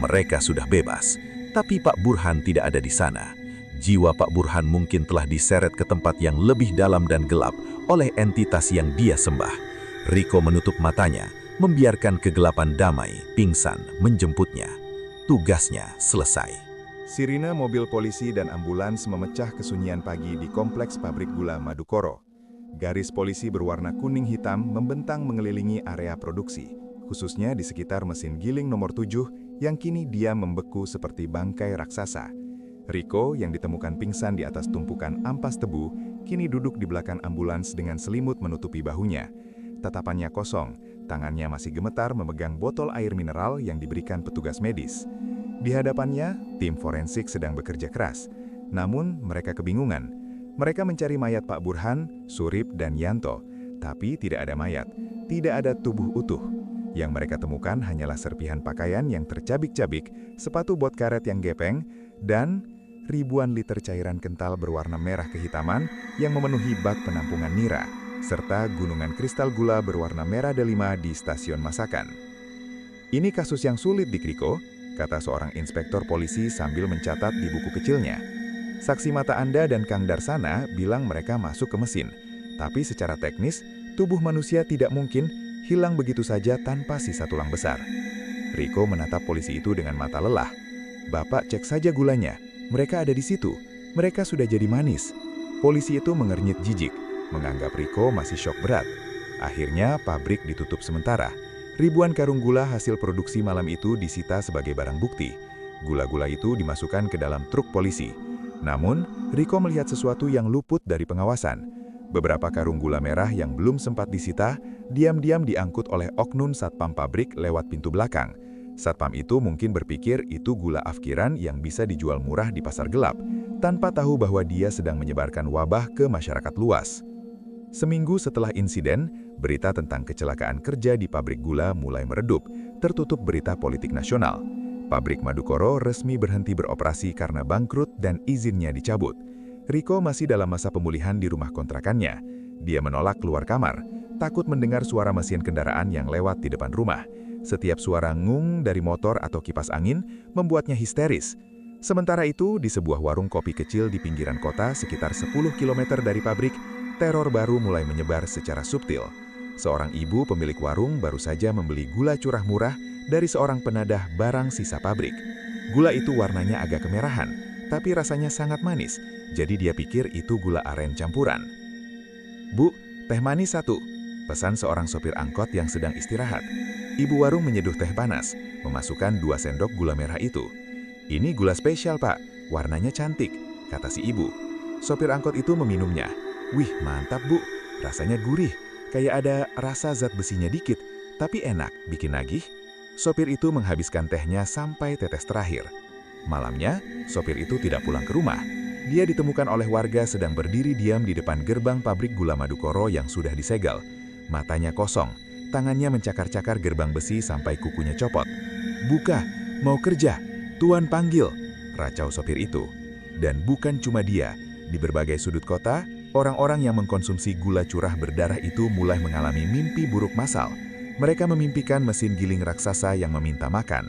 Mereka sudah bebas, tapi Pak Burhan tidak ada di sana. Jiwa Pak Burhan mungkin telah diseret ke tempat yang lebih dalam dan gelap oleh entitas yang dia sembah. Rico menutup matanya, membiarkan kegelapan damai, pingsan, menjemputnya. Tugasnya selesai. Sirine mobil polisi dan ambulans memecah kesunyian pagi di kompleks pabrik gula Madukoro. Garis polisi berwarna kuning hitam membentang mengelilingi area produksi, khususnya di sekitar mesin giling nomor 7 yang kini diam membeku seperti bangkai raksasa. Rico yang ditemukan pingsan di atas tumpukan ampas tebu, kini duduk di belakang ambulans dengan selimut menutupi bahunya. Tatapannya kosong, tangannya masih gemetar memegang botol air mineral yang diberikan petugas medis. Di hadapannya, tim forensik sedang bekerja keras. Namun, mereka kebingungan. Mereka mencari mayat Pak Burhan, Surip, dan Yanto. Tapi tidak ada mayat. tidak ada tubuh utuh. Yang mereka temukan hanyalah serpihan pakaian yang tercabik-cabik, sepatu bot karet yang gepeng, dan ribuan liter cairan kental berwarna merah kehitaman yang memenuhi bak penampungan nira, serta gunungan kristal gula berwarna merah delima di stasiun masakan. Ini kasus yang sulit Dik Riko, kata seorang inspektor polisi sambil mencatat di buku kecilnya. Saksi mata Anda dan Kang Darsana bilang mereka masuk ke mesin, tapi secara teknis, tubuh manusia tidak mungkin hilang begitu saja tanpa sisa tulang besar. Riko menatap polisi itu dengan mata lelah. Bapak cek saja gulanya, mereka ada di situ, mereka sudah jadi manis. Polisi itu mengernyit jijik, menganggap Riko masih syok berat. Akhirnya pabrik ditutup sementara. Ribuan karung gula hasil produksi malam itu disita sebagai barang bukti. Gula-gula itu dimasukkan ke dalam truk polisi. Namun, Riko melihat sesuatu yang luput dari pengawasan. Beberapa karung gula merah yang belum sempat disita, diam-diam diangkut oleh oknum satpam pabrik lewat pintu belakang. Satpam itu mungkin berpikir itu gula afkiran yang bisa dijual murah di pasar gelap, tanpa tahu bahwa dia sedang menyebarkan wabah ke masyarakat luas. Seminggu setelah insiden, berita tentang kecelakaan kerja di pabrik gula mulai meredup, tertutup berita politik nasional. Pabrik Madukoro resmi berhenti beroperasi karena bangkrut dan izinnya dicabut. Riko masih dalam masa pemulihan di rumah kontrakannya. Dia menolak keluar kamar, takut mendengar suara mesin kendaraan yang lewat di depan rumah. Setiap suara ngung dari motor atau kipas angin membuatnya histeris. Sementara itu, di sebuah warung kopi kecil di pinggiran kota sekitar 10 km dari pabrik, teror baru mulai menyebar secara subtil. Seorang ibu pemilik warung baru saja membeli gula curah murah dari seorang penadah barang sisa pabrik. Gula itu warnanya agak kemerahan, tapi rasanya sangat manis. Jadi dia pikir itu gula aren campuran. "Bu, teh manis 1," pesan seorang sopir angkot yang sedang istirahat. Ibu warung menyeduh teh panas, memasukkan 2 sendok gula merah itu. "Ini gula spesial, Pak. Warnanya cantik," kata si ibu. Sopir angkot itu meminumnya. "Wih, mantap, Bu. Rasanya gurih, kayak ada rasa zat besinya dikit, tapi enak, bikin nagih." Sopir itu menghabiskan tehnya sampai tetes terakhir. Malamnya, sopir itu tidak pulang ke rumah. Dia ditemukan oleh warga sedang berdiri diam di depan gerbang pabrik gula Madukoro yang sudah disegel. Matanya kosong, tangannya mencakar-cakar gerbang besi sampai kukunya copot. "Buka, mau kerja, Tuan panggil," racau sopir itu. Dan bukan cuma dia, di berbagai sudut kota, orang-orang yang mengkonsumsi gula curah berdarah itu mulai mengalami mimpi buruk massal. Mereka memimpikan mesin giling raksasa yang meminta makan.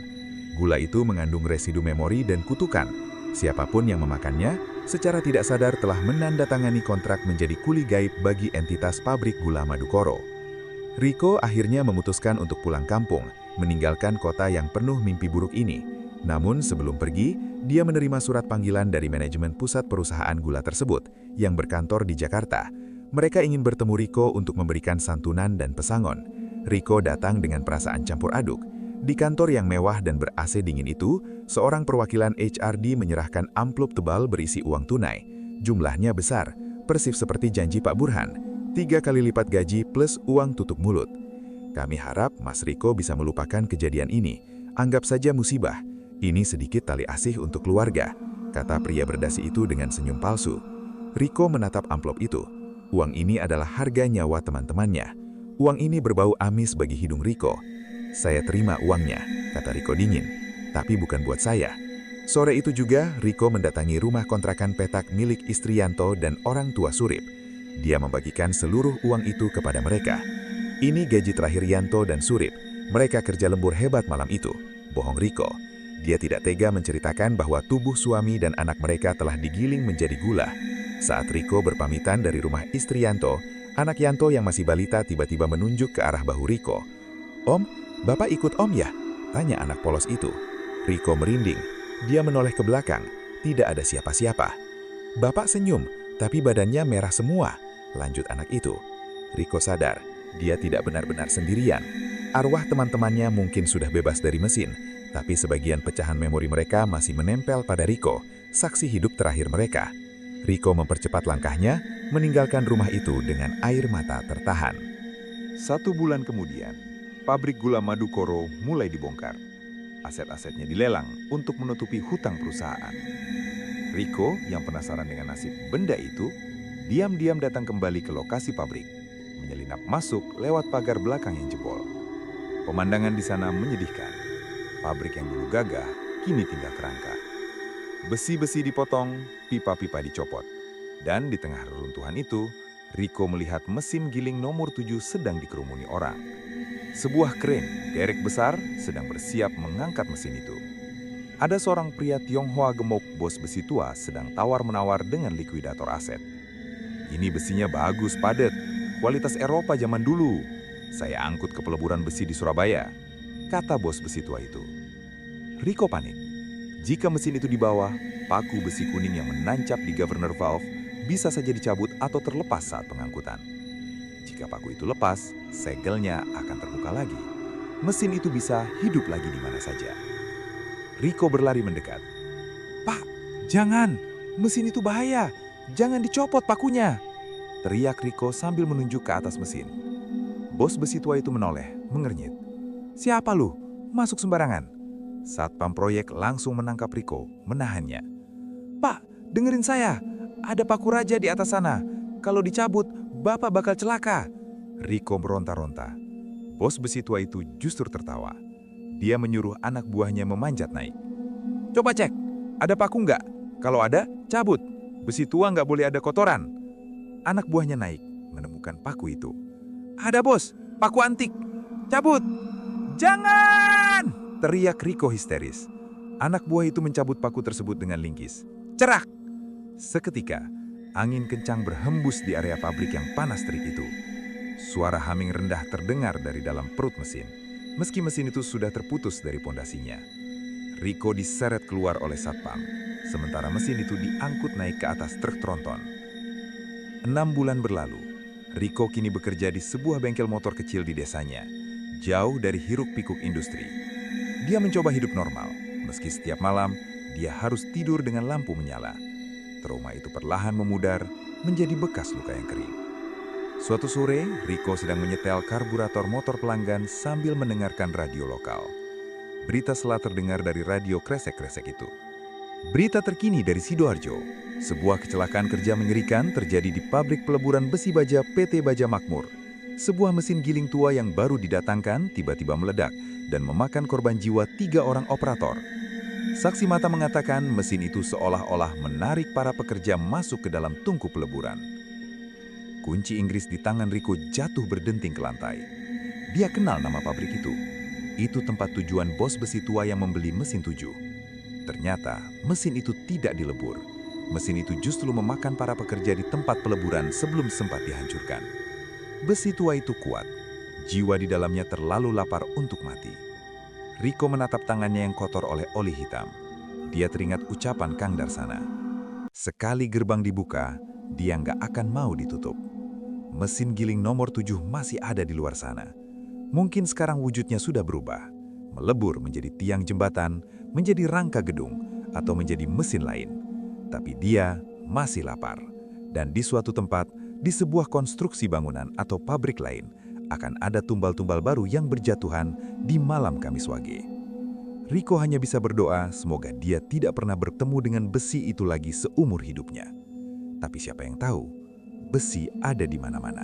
Gula itu mengandung residu memori dan kutukan. Siapapun yang memakannya, secara tidak sadar telah menandatangani kontrak menjadi kuli gaib bagi entitas pabrik gula Madukoro. Riko akhirnya memutuskan untuk pulang kampung, meninggalkan kota yang penuh mimpi buruk ini. Namun sebelum pergi, dia menerima surat panggilan dari manajemen pusat perusahaan gula tersebut, yang berkantor di Jakarta. Mereka ingin bertemu Riko untuk memberikan santunan dan pesangon. Riko datang dengan perasaan campur aduk. Di kantor yang mewah dan ber-AC dingin itu, seorang perwakilan HRD menyerahkan amplop tebal berisi uang tunai. Jumlahnya besar, persis seperti janji Pak Burhan, 3 kali lipat gaji plus uang tutup mulut. "Kami harap Mas Riko bisa melupakan kejadian ini. Anggap saja musibah. Ini sedikit tali asih untuk keluarga," kata pria berdasi itu dengan senyum palsu. Riko menatap amplop itu. Uang ini adalah harga nyawa teman-temannya. Uang ini berbau amis bagi hidung Riko. "Saya terima uangnya," kata Riko dingin. "Tapi bukan buat saya." Sore itu juga, Riko mendatangi rumah kontrakan petak milik istri Yanto dan orang tua Surip. Dia membagikan seluruh uang itu kepada mereka. "Ini gaji terakhir Yanto dan Surip. Mereka kerja lembur hebat malam itu," bohong Riko. Dia tidak tega menceritakan bahwa tubuh suami dan anak mereka telah digiling menjadi gula. Saat Riko berpamitan dari rumah istri Yanto, anak Yanto yang masih balita tiba-tiba menunjuk ke arah bahu Riko. "Om, Bapak ikut Om ya?" tanya anak polos itu. Riko merinding. Dia menoleh ke belakang. Tidak ada siapa-siapa. "Bapak senyum, tapi badannya merah semua," lanjut anak itu. Riko sadar, dia tidak benar-benar sendirian. Arwah teman-temannya mungkin sudah bebas dari mesin, tapi sebagian pecahan memori mereka masih menempel pada Riko, saksi hidup terakhir mereka. Riko mempercepat langkahnya, meninggalkan rumah itu dengan air mata tertahan. 1 bulan kemudian, pabrik gula Madukoro mulai dibongkar. Aset-asetnya dilelang untuk menutupi hutang perusahaan. Riko yang penasaran dengan nasib benda itu, diam-diam datang kembali ke lokasi pabrik. menyelinap masuk lewat pagar belakang yang jebol. Pemandangan di sana menyedihkan. Pabrik yang dulu gagah, kini tinggal kerangka. Besi-besi dipotong, pipa-pipa dicopot. Dan di tengah reruntuhan itu, Rico melihat mesin giling nomor 7 sedang dikerumuni orang. Sebuah kren, derek besar, sedang bersiap mengangkat mesin itu. Ada seorang pria Tionghoa gemuk bos besi tua sedang tawar-menawar dengan likuidator aset. Ini besinya bagus, padat, kualitas Eropa zaman dulu. Saya angkut ke peleburan besi di Surabaya, kata bos besi tua itu. Rico panik. Jika mesin itu di bawah, paku besi kuning yang menancap di governor valve bisa saja dicabut atau terlepas saat pengangkutan. Jika paku itu lepas, segelnya akan terbuka lagi. Mesin itu bisa hidup lagi di mana saja. Rico berlari mendekat. "Pak, jangan! Mesin itu bahaya! Jangan dicopot pakunya!" teriak Rico sambil menunjuk ke atas mesin. Bos besi tua itu menoleh, mengernyit. "Siapa lu? Masuk sembarangan!" Satpam proyek langsung menangkap Rico, menahannya. "Pak, dengerin saya. Ada paku raja di atas sana. Kalau dicabut, Bapak bakal celaka." Rico meronta-ronta. Bos besi tua itu justru tertawa. Dia menyuruh anak buahnya memanjat naik. "Coba cek, ada paku nggak? Kalau ada, cabut. Besi tua nggak boleh ada kotoran." Anak buahnya naik, menemukan paku itu. "Ada bos, paku antik. Cabut!" "Jangan!" teriak Rico histeris. Anak buah itu mencabut paku tersebut dengan linggis. Cerak! Seketika, angin kencang berhembus di area pabrik yang panas terik itu. Suara humming rendah terdengar dari dalam perut mesin, meski mesin itu sudah terputus dari pondasinya. Rico diseret keluar oleh satpam, sementara mesin itu diangkut naik ke atas truk tronton. 6 bulan berlalu, Rico kini bekerja di sebuah bengkel motor kecil di desanya, jauh dari hiruk-pikuk industri. Dia mencoba hidup normal, meski setiap malam dia harus tidur dengan lampu menyala. Trauma itu perlahan memudar menjadi bekas luka yang kering. Suatu sore, Rico sedang menyetel karburator motor pelanggan sambil mendengarkan radio lokal. Berita setelah terdengar dari radio kresek-kresek itu. Berita terkini dari Sidoarjo. Sebuah kecelakaan kerja mengerikan terjadi di pabrik peleburan besi baja PT Baja Makmur. Sebuah mesin giling tua yang baru didatangkan tiba-tiba meledak dan memakan korban jiwa 3 orang operator. Saksi mata mengatakan mesin itu seolah-olah menarik para pekerja masuk ke dalam tungku peleburan. Kunci Inggris di tangan Rico jatuh berdenting ke lantai. Dia kenal nama pabrik itu. Itu tempat tujuan bos besi tua yang membeli mesin 7. Ternyata mesin itu tidak dilebur. Mesin itu justru memakan para pekerja di tempat peleburan sebelum sempat dihancurkan. Besi tua itu kuat. Jiwa di dalamnya terlalu lapar untuk mati. Rico menatap tangannya yang kotor oleh oli hitam. Dia teringat ucapan Kang Darsana. Sekali gerbang dibuka, dia nggak akan mau ditutup. Mesin giling nomor 7 masih ada di luar sana. Mungkin sekarang wujudnya sudah berubah. Melebur menjadi tiang jembatan, menjadi rangka gedung, atau menjadi mesin lain. Tapi dia masih lapar. Dan di suatu tempat, di sebuah konstruksi bangunan atau pabrik lain, akan ada tumbal-tumbal baru yang berjatuhan di malam Kamis Wage. Rico hanya bisa berdoa semoga dia tidak pernah bertemu dengan besi itu lagi seumur hidupnya. Tapi siapa yang tahu, besi ada di mana-mana.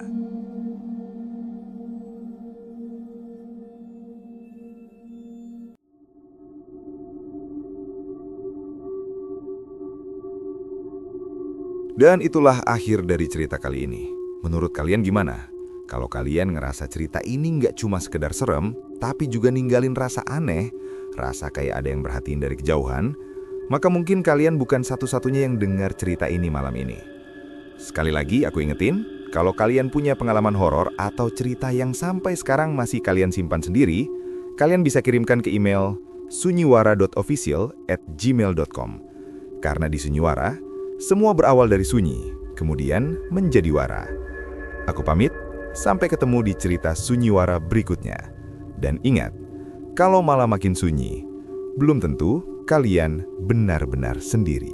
Dan itulah akhir dari cerita kali ini. Menurut kalian gimana? Kalau kalian ngerasa cerita ini nggak cuma sekedar serem, tapi juga ninggalin rasa aneh, rasa kayak ada yang merhatiin dari kejauhan, maka mungkin kalian bukan satu-satunya yang dengar cerita ini malam ini. Sekali lagi aku ingetin, kalau kalian punya pengalaman horor atau cerita yang sampai sekarang masih kalian simpan sendiri, kalian bisa kirimkan ke email sunyiwara.official@gmail.com. Karena di Sunyiwara, semua berawal dari sunyi, kemudian menjadi wara. Aku pamit. Sampai ketemu di cerita Sunyiwara berikutnya. Dan ingat, kalau malam makin sunyi, belum tentu kalian benar-benar sendiri.